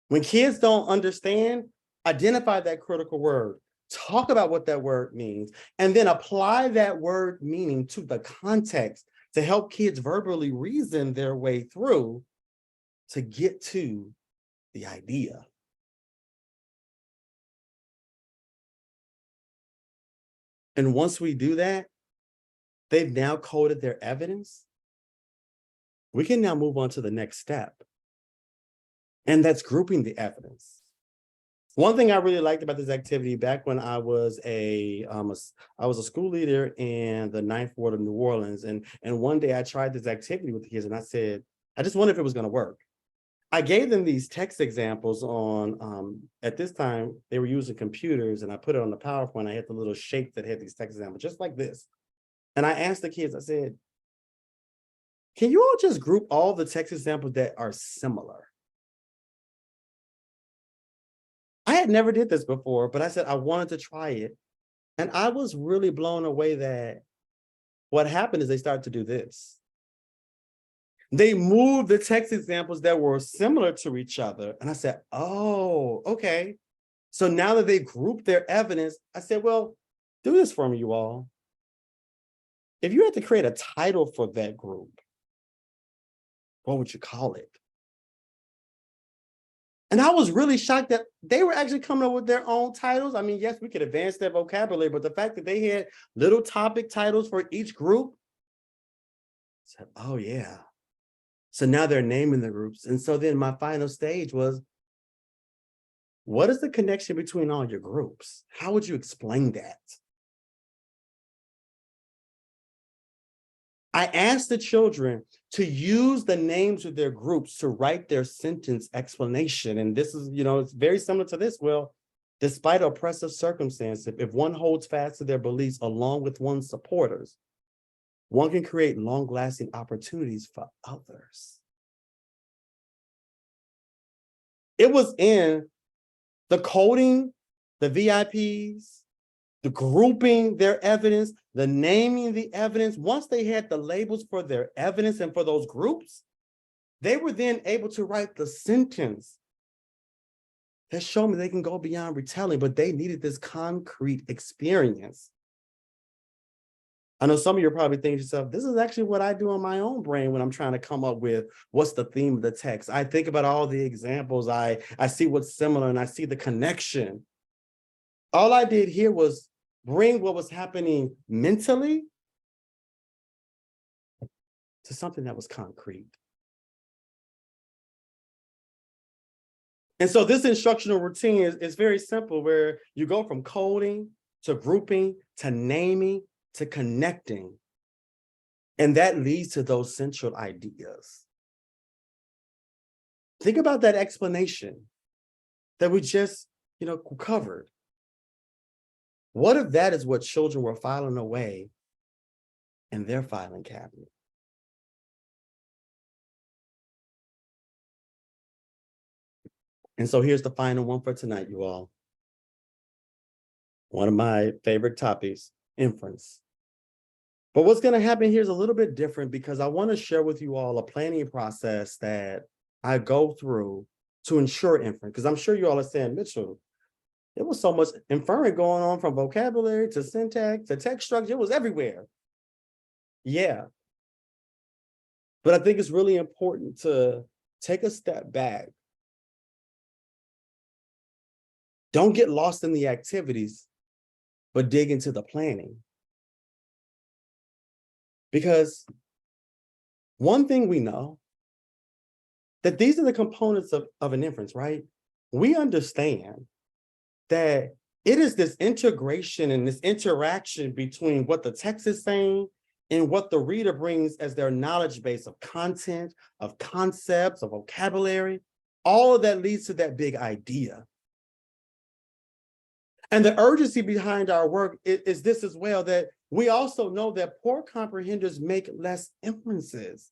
When kids don't understand, identify that critical word, talk about what that word means, and then apply that word meaning to the context to help kids verbally reason their way through to get to the idea. And once we do that, they've now coded their evidence. We can now move on to the next step, and that's grouping the evidence. One thing I really liked about this activity back when I was a school leader in the 9th Ward of New Orleans, and one day I tried this activity with the kids, and I said, I just wondered if it was going to work. I gave them these text examples on, at this time, they were using computers, and I put it on the PowerPoint. I had the little shape that had these text examples, just like this. And I asked the kids, I said, can you all just group all the text examples that are similar? I had never did this before, but I said I wanted to try it. And I was really blown away that what happened is they started to do this. They moved the text examples that were similar to each other. And I said, oh, okay. So now that they grouped their evidence, I said, well, do this for me, you all. If you had to create a title for that group, what would you call it? And I was really shocked that they were actually coming up with their own titles. I mean, yes, we could advance their vocabulary, but the fact that they had little topic titles for each group, I said, oh yeah. So now they're naming the groups. And so then my final stage was, what is the connection between all your groups? How would you explain that? I asked the children to use the names of their groups to write their sentence explanation. And this is, it's very similar to this. Well, despite oppressive circumstances, if one holds fast to their beliefs along with one's supporters, one can create long-lasting opportunities for others. It was in the coding, the VIPs, the grouping their evidence, the naming the evidence. Once they had the labels for their evidence and for those groups, they were then able to write the sentence that showed me they can go beyond retelling, but they needed this concrete experience. I know some of you are probably thinking to yourself, this is actually what I do on my own brain when I'm trying to come up with what's the theme of the text. I think about all the examples, I see what's similar, and I see the connection. All I did here was bring what was happening mentally to something that was concrete. And so this instructional routine is very simple, where you go from coding to grouping to naming to connecting. And that leads to those central ideas. Think about that explanation that we just, covered. What if that is what children were filing away in their filing cabinet? And so here's the final one for tonight, you all. One of my favorite topics, inference. But what's going to happen here is a little bit different, because I want to share with you all a planning process that I go through to ensure inference. Because I'm sure you all are saying, Mitchell, there was so much inferring going on, from vocabulary to syntax to text structure. It was everywhere. Yeah. But I think it's really important to take a step back. Don't get lost in the activities, but dig into the planning. Because one thing we know, that these are the components of an inference, right? We understand that it is this integration and this interaction between what the text is saying and what the reader brings as their knowledge base of content, of concepts, of vocabulary. All of that leads to that big idea. And the urgency behind our work is this as well, that we also know that poor comprehenders make less inferences.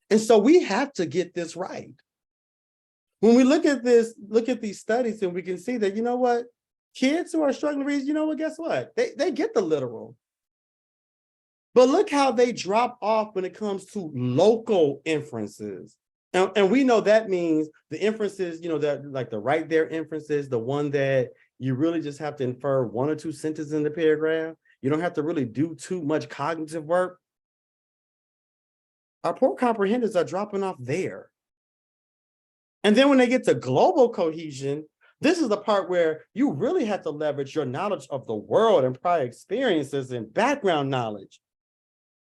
And so we have to get this right. When we look at these studies, and we can see that, what? Kids who are struggling to read, guess what? They get the literal. But look how they drop off when it comes to local inferences. And we know that means the inferences, that like the right there inferences, the one that you really just have to infer one or two sentences in the paragraph. You don't have to really do too much cognitive work. Our poor comprehenders are dropping off there. And then when they get to global cohesion, this is the part where you really have to leverage your knowledge of the world and prior experiences and background knowledge.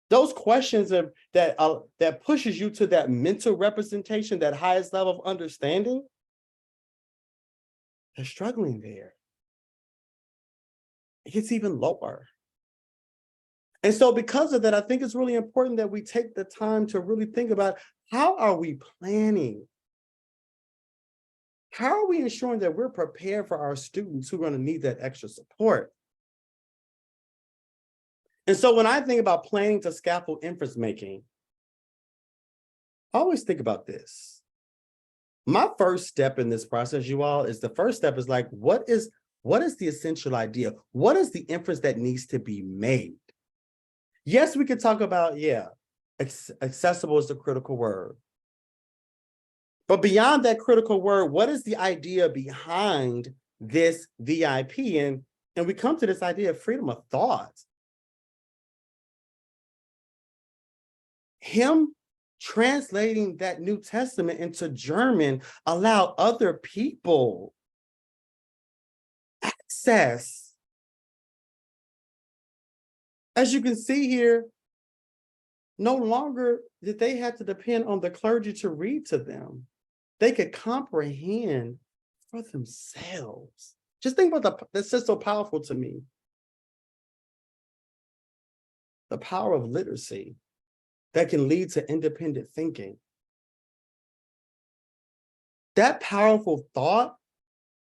Those questions that pushes you to that mental representation, that highest level of understanding, they're struggling there. It gets even lower. And so because of that, I think it's really important that we take the time to really think about, how are we planning? How are we ensuring that we're prepared for our students who are going to need that extra support? And so when I think about planning to scaffold inference making, I always think about this. My first step in this process, you all, is the first step is like, what is the essential idea? What is the inference that needs to be made? Yes, we could talk about, accessible is the critical word. But beyond that critical word, what is the idea behind this VIP? And we come to this idea of freedom of thought. Him translating that New Testament into German allowed other people access. As you can see here, no longer did they have to depend on the clergy to read to them. They could comprehend for themselves. Just think about that's just so powerful to me. the power of literacy that can lead to independent thinking. That powerful thought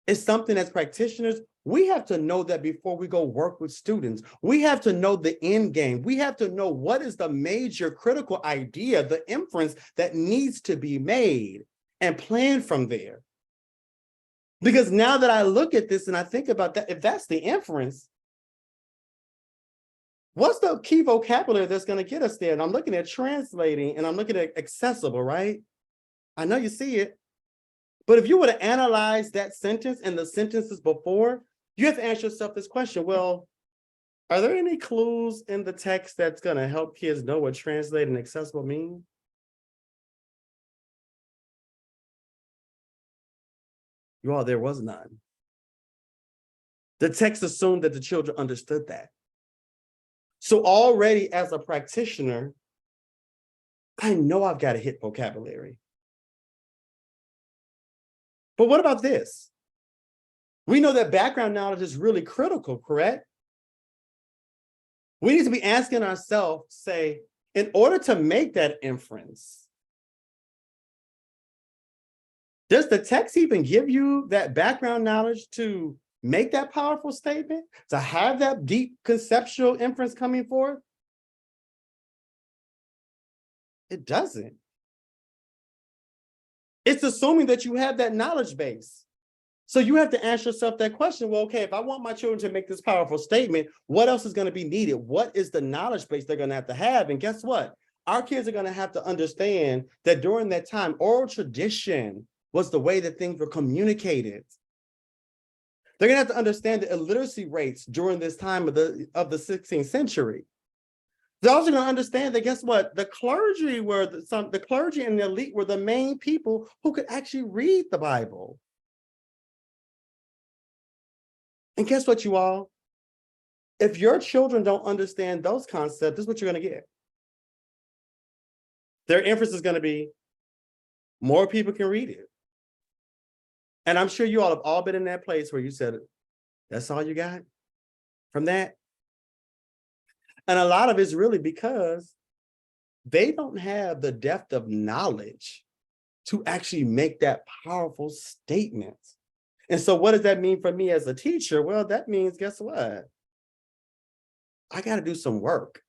is something as practitioners, we have to know that before we go work with students. We have to know the end game. We have to know what is the major critical idea, the inference that needs to be made, and plan from there. Because now that I look at this and I think about that, if that's the inference, what's the key vocabulary that's going to get us there? And I'm looking at translating and I'm looking at accessible, right? I know you see it. But if you were to analyze that sentence and the sentences before, you have to ask yourself this question. Well, are there any clues in the text that's going to help kids know what translate and accessible mean? You all, there was none. The text assumed that the children understood that. So already as a practitioner, I know I've got to hit vocabulary. But what about this? We know that background knowledge is really critical, correct? We need to be asking ourselves, say, in order to make that inference, does the text even give you that background knowledge to make that powerful statement, to have that deep conceptual inference coming forth? It doesn't. It's assuming that you have that knowledge base. So you have to ask yourself that question. Well, okay, if I want my children to make this powerful statement, what else is going to be needed? What is the knowledge base they're going to have? And guess what? Our kids are going to have to understand that during that time, oral tradition was the way that things were communicated. They're going to have to understand the illiteracy rates during this time of the 16th century. They're also going to understand that, guess what? The clergy were the clergy and the elite were the main people who could actually read the Bible. And guess what, you all? If your children don't understand those concepts, this is what you're going to get. Their inference is going to be more people can read it. And I'm sure you all have all been in that place where you said, that's all you got from that? And a lot of it's really because they don't have the depth of knowledge to actually make that powerful statement. And so what does that mean for me as a teacher? Well, that means, guess what? I got to do some work.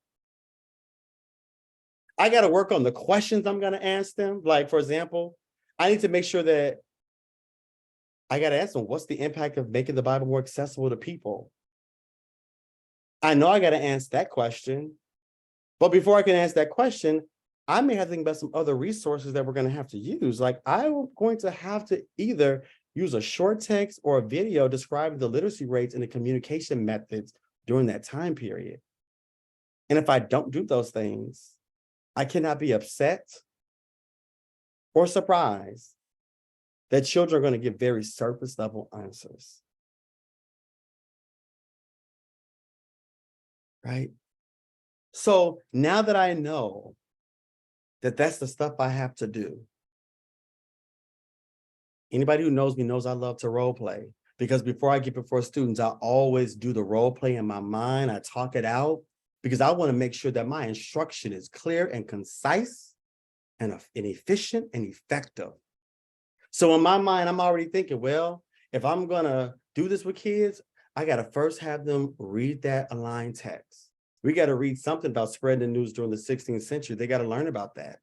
I got to work on the questions I'm going to ask them. Like, for example, I need to make sure that I got to ask them, what's the impact of making the Bible more accessible to people? I know I got to answer that question. But before I can answer that question, I may have to think about some other resources that we're going to have to use. Like, I'm going to have to either use a short text or a video describing the literacy rates and the communication methods during that time period. And if I don't do those things, I cannot be upset or surprised that children are going to give very surface level answers. Right? So now that I know that that's the stuff I have to do, anybody who knows me knows I love to role play, because before I get before students, I always do the role play in my mind. I talk it out because I want to make sure that my instruction is clear and concise and efficient and effective. So in my mind, I'm already thinking, well, if I'm going to do this with kids, I got to first have them read that aligned text. We got to read something about spreading the news during the 16th century. They got to learn about that.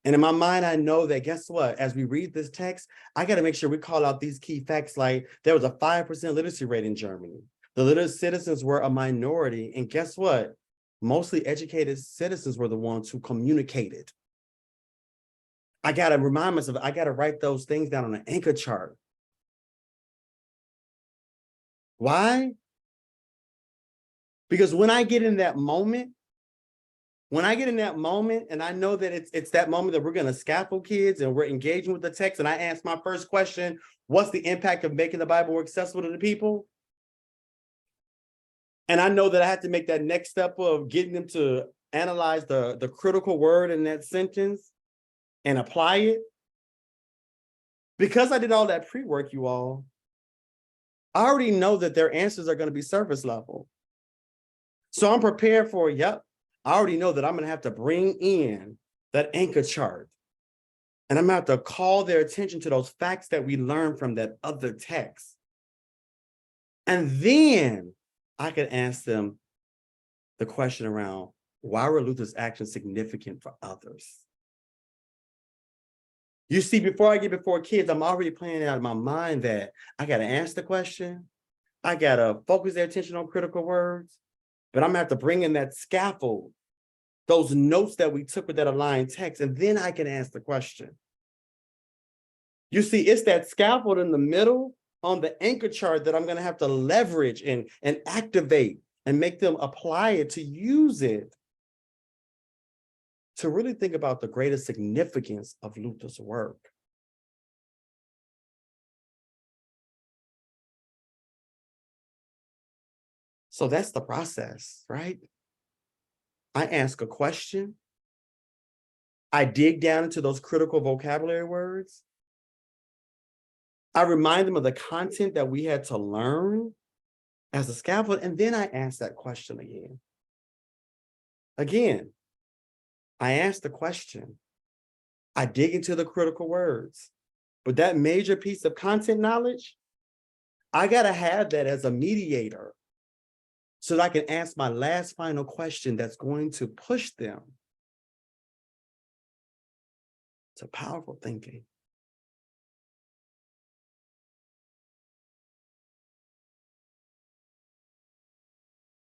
And in my mind, I know that, guess what? As we read this text, I got to make sure we call out these key facts, like there was a 5% literacy rate in Germany. The literate citizens were a minority. And guess what? Mostly educated citizens were the ones who communicated. I got to remind myself, I got to write those things down on an anchor chart. Why? Because when I get in that moment, and I know that it's that moment that we're going to scaffold kids and we're engaging with the text, and I ask my first question, what's the impact of making the Bible more accessible to the people? And I know that I have to make that next step of getting them to analyze the critical word in that sentence and apply it. Because I did all that pre-work, you all, I already know that their answers are going to be surface level. So I'm prepared for, yep, I already know that I'm going to have to bring in that anchor chart. And I'm going to have to call their attention to those facts that we learned from that other text. And then I could ask them the question around, why were Luther's actions significant for others? You see, before I get before kids, I'm already planning out in my mind that I got to answer the question. I got to focus their attention on critical words, but I'm going to have to bring in that scaffold, those notes that we took with that aligned text, and then I can ask the question. You see, it's that scaffold in the middle on the anchor chart that I'm going to have to leverage and activate and make them apply it, to use it, to really think about the greatest significance of Luther's work. So that's the process, right? I ask a question. I dig down into those critical vocabulary words. I remind them of the content that we had to learn as a scaffold, and then I ask that question again. Again, I ask the question. I dig into the critical words. But that major piece of content knowledge, I got to have that as a mediator so that I can ask my last final question that's going to push them to powerful thinking.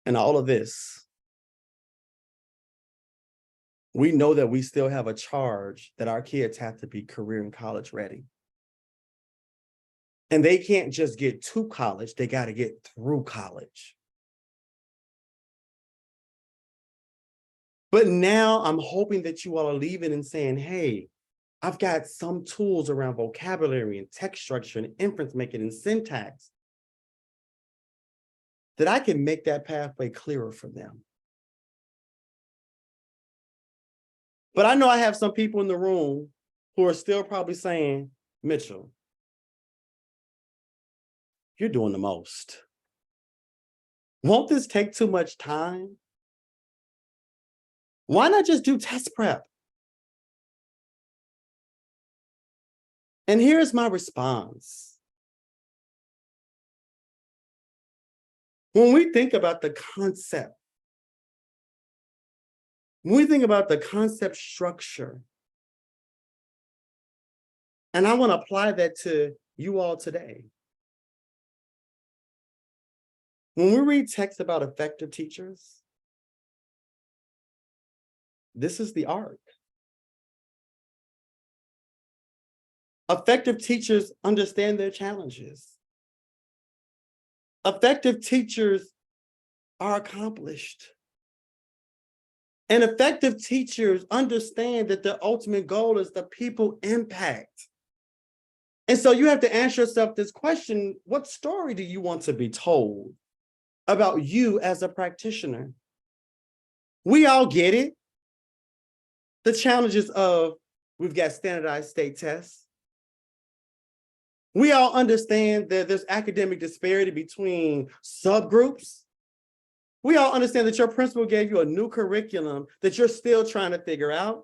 And all of this, we know that we still have a charge that our kids have to be career and college ready. And they can't just get to college, they got to get through college. But now I'm hoping that you all are leaving and saying, hey, I've got some tools around vocabulary and text structure and inference making and syntax that I can make that pathway clearer for them. But I know I have some people in the room who are still probably saying, Mitchell, you're doing the most. Won't this take too much time? Why not just do test prep? And here's my response. When we think about the concept, when we think about the concept structure, and I want to apply that to you all today. When we read texts about effective teachers, this is the arc. Effective teachers understand their challenges. Effective teachers are accomplished. And effective teachers understand that their ultimate goal is the people impact. And so you have to ask yourself this question: what story do you want to be told about you as a practitioner? We all get it. The challenges of, we've got standardized state tests. We all understand that there's academic disparity between subgroups. We all understand that your principal gave you a new curriculum that you're still trying to figure out.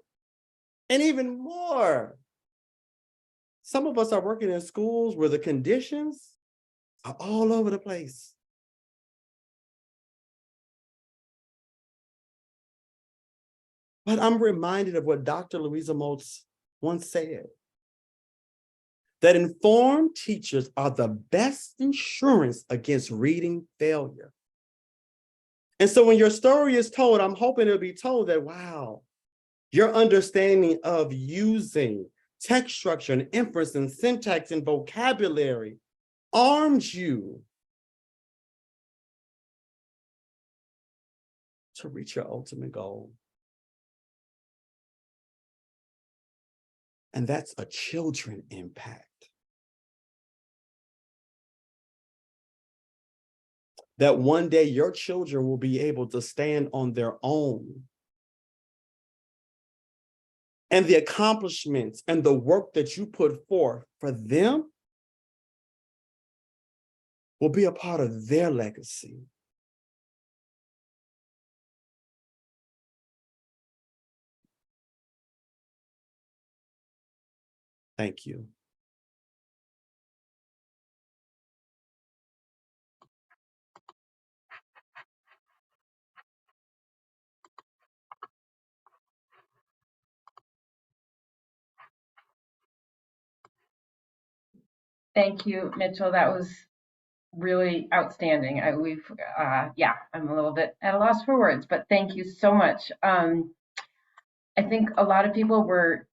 And even more, some of us are working in schools where the conditions are all over the place. But I'm reminded of what Dr. Louisa Moultz once said, that informed teachers are the best insurance against reading failure. And so when your story is told, I'm hoping it'll be told that, wow, your understanding of using text structure and inference and syntax and vocabulary arms you to reach your ultimate goal. And that's a children impact. That one day your children will be able to stand on their own. And the accomplishments and the work that you put forth for them will be a part of their legacy. Thank you. Thank you, Mitchell. That was really outstanding. Yeah, I'm a little bit at a loss for words, but thank you so much. I think a lot of people were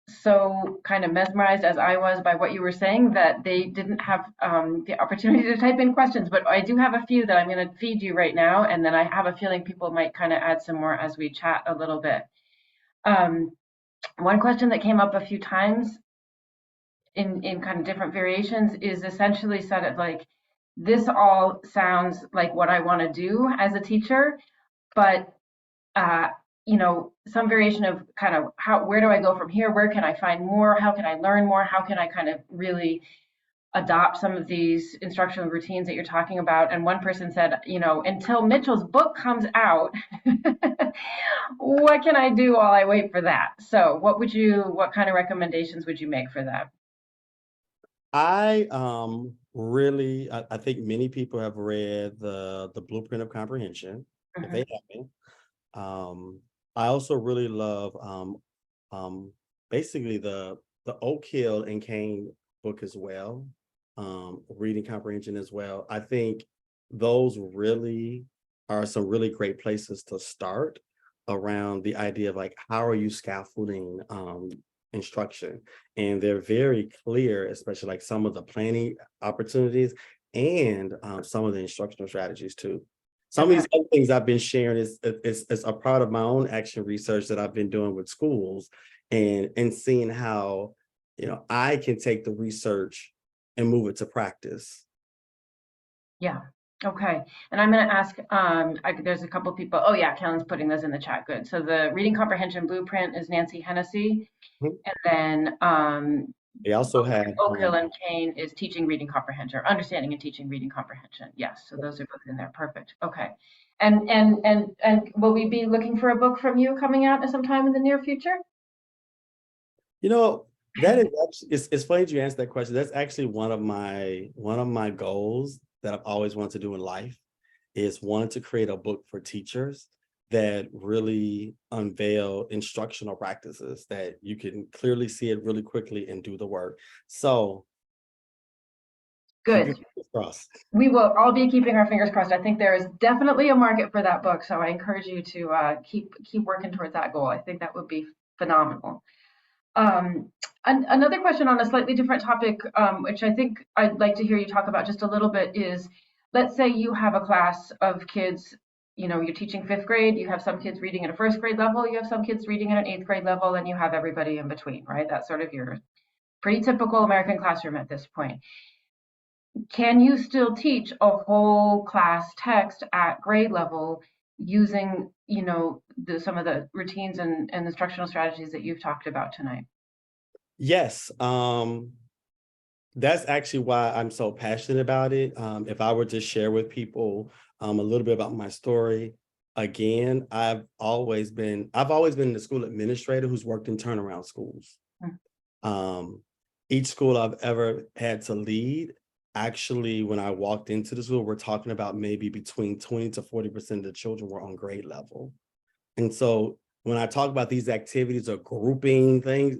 so kind of mesmerized as I was by what you were saying that they didn't have the opportunity to type in questions. But I do have a few that I'm going to feed you right now, and then I have a feeling people might kind of add some more as we chat a little bit. One question that came up a few times in kind of different variations is essentially said it like, this all sounds like what I want to do as a teacher, but uh, some variation of kind of where do I go from here? Where can I find more? How can I learn more? How can I kind of really adopt some of these instructional routines that you're talking about? And one person said, until Mitchell's book comes out, what can I do while I wait for that? So what kind of recommendations would you make for that? I I think many people have read the Blueprint of Comprehension. If they haven't, I also really love basically the Oak Hill and Kane book as well, reading comprehension as well. I think those really are some really great places to start around the idea of like, how are you scaffolding instruction? And they're very clear, especially like some of the planning opportunities and some of the instructional strategies too. Some of these other things I've been sharing is a part of my own action research that I've been doing with schools and seeing how, I can take the research and move it to practice. Yeah. Okay. And I'm going to ask, there's a couple people. Oh yeah, Kellen's putting those in the chat. Good. So the reading comprehension blueprint is Nancy Hennessy. Mhm. And then They also have Oak Hill and Kane is teaching reading comprehension, or understanding and teaching reading comprehension. Yes. So those are both in there. Perfect. Okay. And will we be looking for a book from you coming out sometime in the near future? That is actually, it's funny you answer that question. That's actually one of my goals that I've always wanted to do in life, is wanting to create a book for teachers that really unveil instructional practices that you can clearly see it really quickly and do the work. So keep your Good. fingers crossed. We will all be keeping our fingers crossed. I think there is definitely a market for that book, so I encourage you to keep working towards that goal. I think that would be phenomenal. Another question on a slightly different topic, which I think I'd like to hear you talk about just a little bit, is let's say you have a class of kids, you're teaching fifth grade, you have some kids reading at a first grade level, you have some kids reading at an eighth grade level, and you have everybody in between, right? That's sort of your pretty typical American classroom at this point. Can you still teach a whole class text at grade level using, some of the routines and instructional strategies that you've talked about tonight? Yes, that's actually why I'm so passionate about it. If I were to share with people a little bit about my story, again, I've always been the school administrator who's worked in turnaround schools. Um, each school I've ever had to lead, actually, when I walked into the school, we're talking about maybe between 20 to 40% of the children were on grade level. And so when I talk about these activities or grouping things,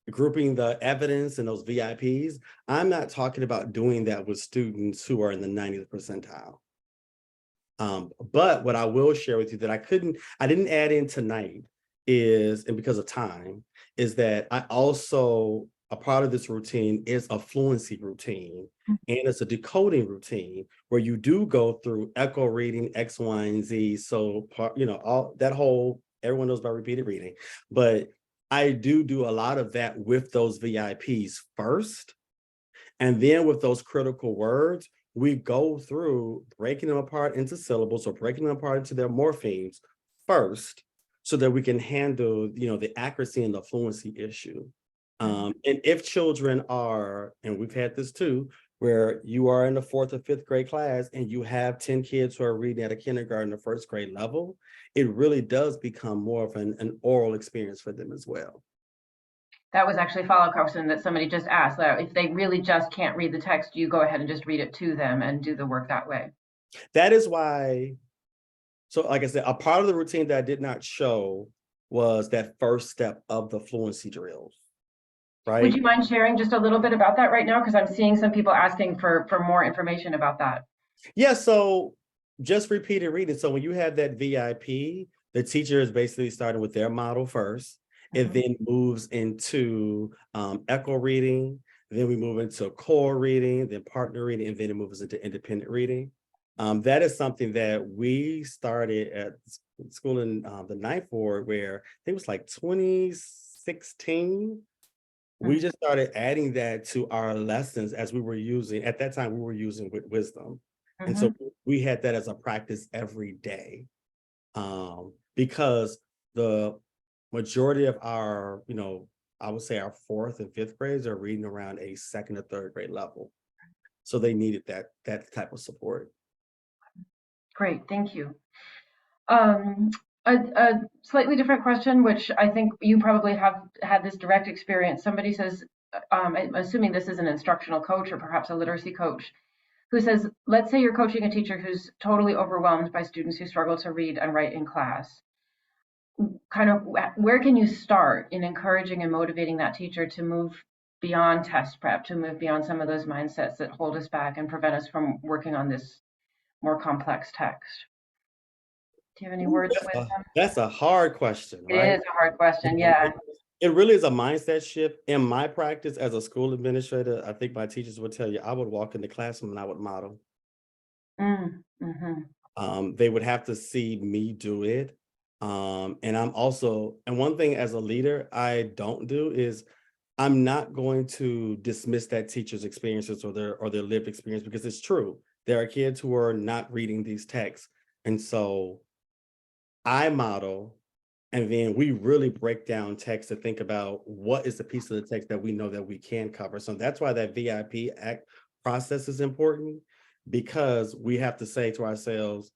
grouping the evidence and those VIPs, I'm not talking about doing that with students who are in the 90th percentile. But what I will share with you that I didn't add in tonight is, and because of time, is that a part of this routine is a fluency routine, and it's a decoding routine where you do go through echo reading X, Y, and Z. So, all that whole, everyone knows about repeated reading, but I do a lot of that with those VIPs first. And then with those critical words, we go through breaking them apart into syllables or breaking them apart into their morphemes first, so that we can handle, the accuracy and the fluency issue. And if children are, and we've had this too, where you are in the 4th or 5th grade class and you have 10 kids who are reading at a kindergarten or 1st grade level, it really does become more of an oral experience for them as well. That was actually a follow-up question that somebody just asked. That if they really just can't read the text, you go ahead and just read it to them and do the work that way. That is why, so like I said, a part of the routine that I did not show was that first step of the fluency drills, Would right? you mind sharing just a little bit about that right now? Because I'm seeing some people asking for more information about that. Yeah, so just repeated reading. So when you have that VIP, the teacher is basically starting with their model first. It Mhm. then moves into echo reading. Then we move into core reading, then partner reading, and then it moves into independent reading. That is something that we started at school in the ninth ward, where I think it was like 2016. We Mhm. just started adding that to our lessons as we were using, at that time, we were using with wisdom. And so Mhm. we had that as a practice every day, because the majority of our, I would say our fourth and fifth grades are reading around a second or third grade level. So they needed that type of support. Great, thank you. Um, a slightly different question, which I think you probably have had this direct experience. Somebody says, I'm assuming this is an instructional coach or perhaps a literacy coach, who says, let's say you're coaching a teacher who's totally overwhelmed by students who struggle to read and write in class. Kind of where can you start in encouraging and motivating that teacher to move beyond test prep, to move beyond some of those mindsets that hold us back and prevent us from working on this more complex text? Do you have any Ooh, words of wisdom? that's a hard question, It right? is a hard question, And yeah. it really is a mindset shift. In my practice as a school administrator, I think my teachers would tell you, I would walk in the classroom and I would model. Mhm. They would have to see me do it. And I'm also, and one thing as a leader, I don't do is I'm not going to dismiss that teacher's experiences or their lived experience, because it's true. There are kids who are not reading these texts. And so I model, and then we really break down text to think about what is the piece of the text that we know that we can cover. So that's why that VIP act process is important, because we have to say to ourselves,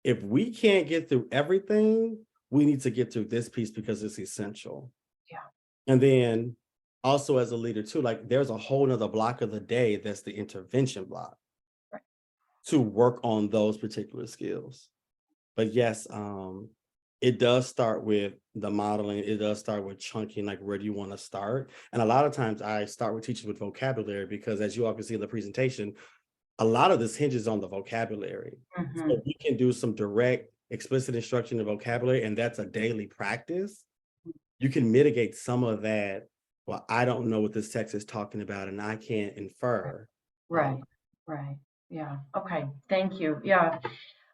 if we can't get through everything, we need to get through this piece because it's essential. Yeah. And then also as a leader too, like there's a whole nother block of the day that's the intervention block Right. to work on those particular skills. But yes, it does start with the modeling. It does start with chunking, like where do you want to start? And a lot of times I start with teachers with vocabulary, because as you all can see in the presentation, a lot of this hinges on the vocabulary. So Mhm. we can do some direct, explicit instruction in vocabulary, and that's a daily practice. You can mitigate some of that. Well, I don't know what this text is talking about, and I can't infer. Um, Right. Right. Yeah. Okay. Thank you. Yeah.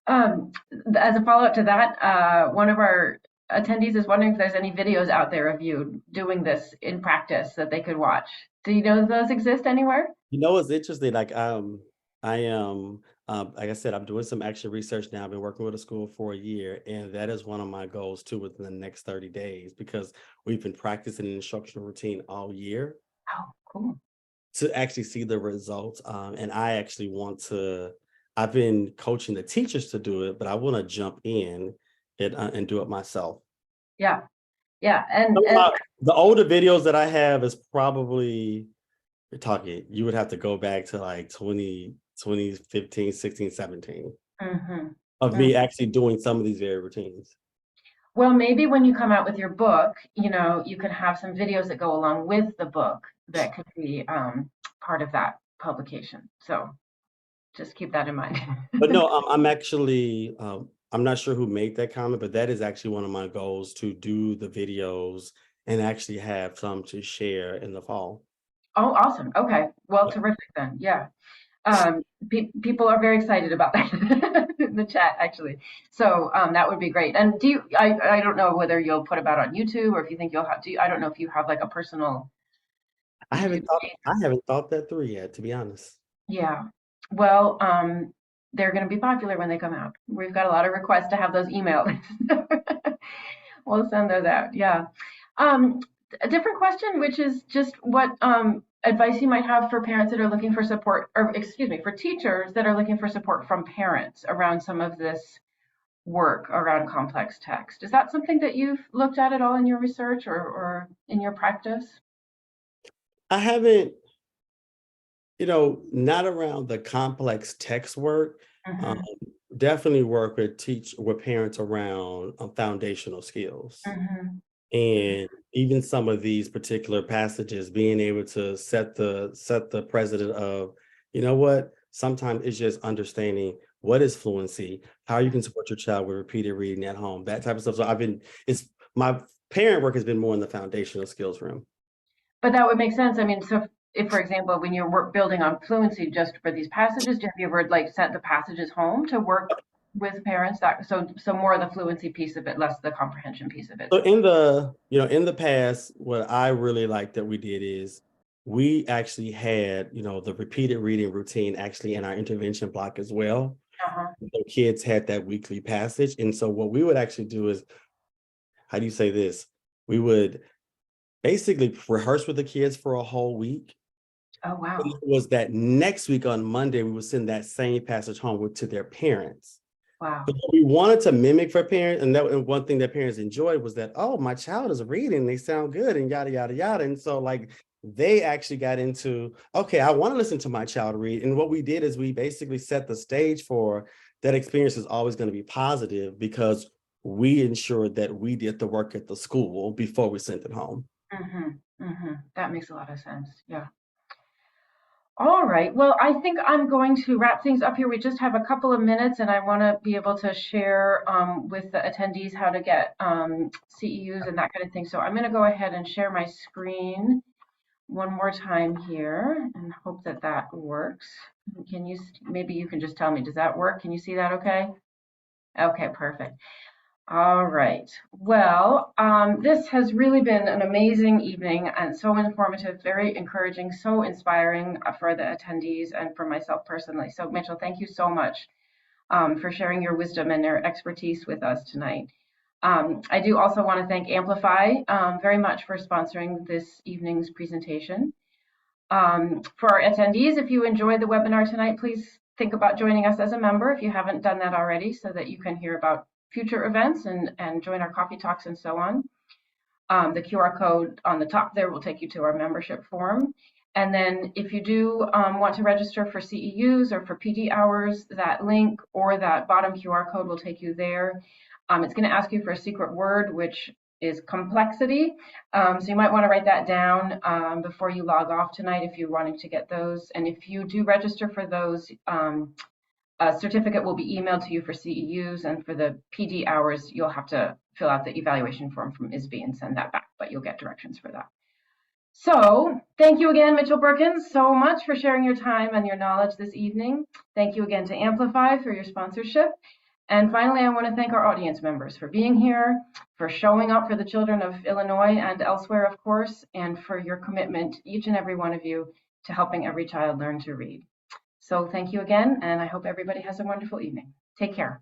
Um, as a follow-up to that, one of our attendees is wondering if there's any videos out there of you doing this in practice that they could watch. Do you know if those exist anywhere? it's interesting. I am, like I said, I'm doing some action research now. I've been working with a school for a year, and that is one of my goals too within the next 30 days, because we've been practicing an instructional routine all year Oh, cool. to actually see the results. And I actually want to, I've been coaching the teachers to do it, but I want to jump in and do it myself. Yeah. Yeah. Some of And the older videos that I have is probably, you're talking, you would have to go back to like 2015, 16, 17 mhm. of Mm. me actually doing some of these very routines. Well, maybe when you come out with your book, you could have some videos that go along with the book that could be part of that publication. So just keep that in mind. But no, I'm actually, I'm not sure who made that comment, but that is actually one of my goals, to do the videos and actually have some to share in the fall. Oh, awesome. Okay. Well, terrific then. Yeah. People are very excited about that in the chat, actually. So that would be great. And I don't know whether you'll put about on YouTube or if you think you'll have, I don't know if you have like a personal YouTube page. I haven't thought that through yet, to be honest. Yeah. Well, they're going to be popular when they come out. We've got a lot of requests to have those emailed. We'll send those out. Yeah. Um, a different question, which is just what advice you might have for parents that are looking for support, or excuse me, for teachers that are looking for support from parents around some of this work around complex text. Is that something that you've looked at all in your research or in your practice? I haven't, not around the complex text work. Um, Mhm, definitely work with parents around foundational skills. mhm. And even some of these particular passages, being able to set the precedent of, you know what, sometimes it's just understanding what is fluency, how you can support your child with repeated reading at home, that type of stuff. So it's my parent work has been more in the foundational skills room. But that would make sense. I mean, so if, for example, when you're building on fluency just for these passages, have you ever like sent the passages home to work with parents? That so more of the fluency piece of it, less the comprehension piece of it. So in the past, what I really like that we did is we actually had, the repeated reading routine actually in our intervention block as well. Uh-huh. So kids had that weekly passage. And so what we would actually do is, how do you say this? We would basically rehearse with the kids for a whole week. Oh, And wow. it was that next week on Monday, we would send that same passage home to their parents. Wow. But what we wanted to mimic for parents, and one thing that parents enjoyed was that, oh, my child is reading, they sound good, and yada, yada, yada. And so, like, they actually got into, okay, I want to listen to my child read. And what we did is we basically set the stage for that experience is always going to be positive because we ensured that we did the work at the school before we sent it home. That makes a lot of sense. Yeah. All right. Well, I think I'm going to wrap things up here. We just have a couple of minutes, and I want to be able to share with the attendees how to get CEUs and that kind of thing. So I'm going to go ahead and share my screen one more time here and hope that that works. Can you, maybe you can just tell me, does that work? Can you see that okay? Okay, perfect. All right. Well, this has really been an amazing evening and so informative, very encouraging, so inspiring for the attendees and for myself personally. So, Mitchell, thank you so much for sharing your wisdom and your expertise with us tonight. I do also want to thank Amplify very much for sponsoring this evening's presentation. For our attendees, if you enjoyed the webinar tonight, please think about joining us as a member if you haven't done that already so that you can hear about future events and join our coffee talks and so on. The QR code on the top there will take you to our membership forum. And then if you do want to register for CEUs or for PD hours, that link or that bottom QR code will take you there. It's going to ask you for a secret word, which is complexity. So you might want to write that down before you log off tonight if you're wanting to get those. And if you do register for those, a certificate will be emailed to you for CEUs, and for the PD hours, you'll have to fill out the evaluation form from ISB and send that back, but you'll get directions for that. So thank you again, Mitchell Brookins, so much for sharing your time and your knowledge this evening. Thank you again to Amplify for your sponsorship. And finally, I want to thank our audience members for being here, for showing up for the children of Illinois and elsewhere, of course, and for your commitment, each and every one of you, to helping every child learn to read. So thank you again, and I hope everybody has a wonderful evening. Take care.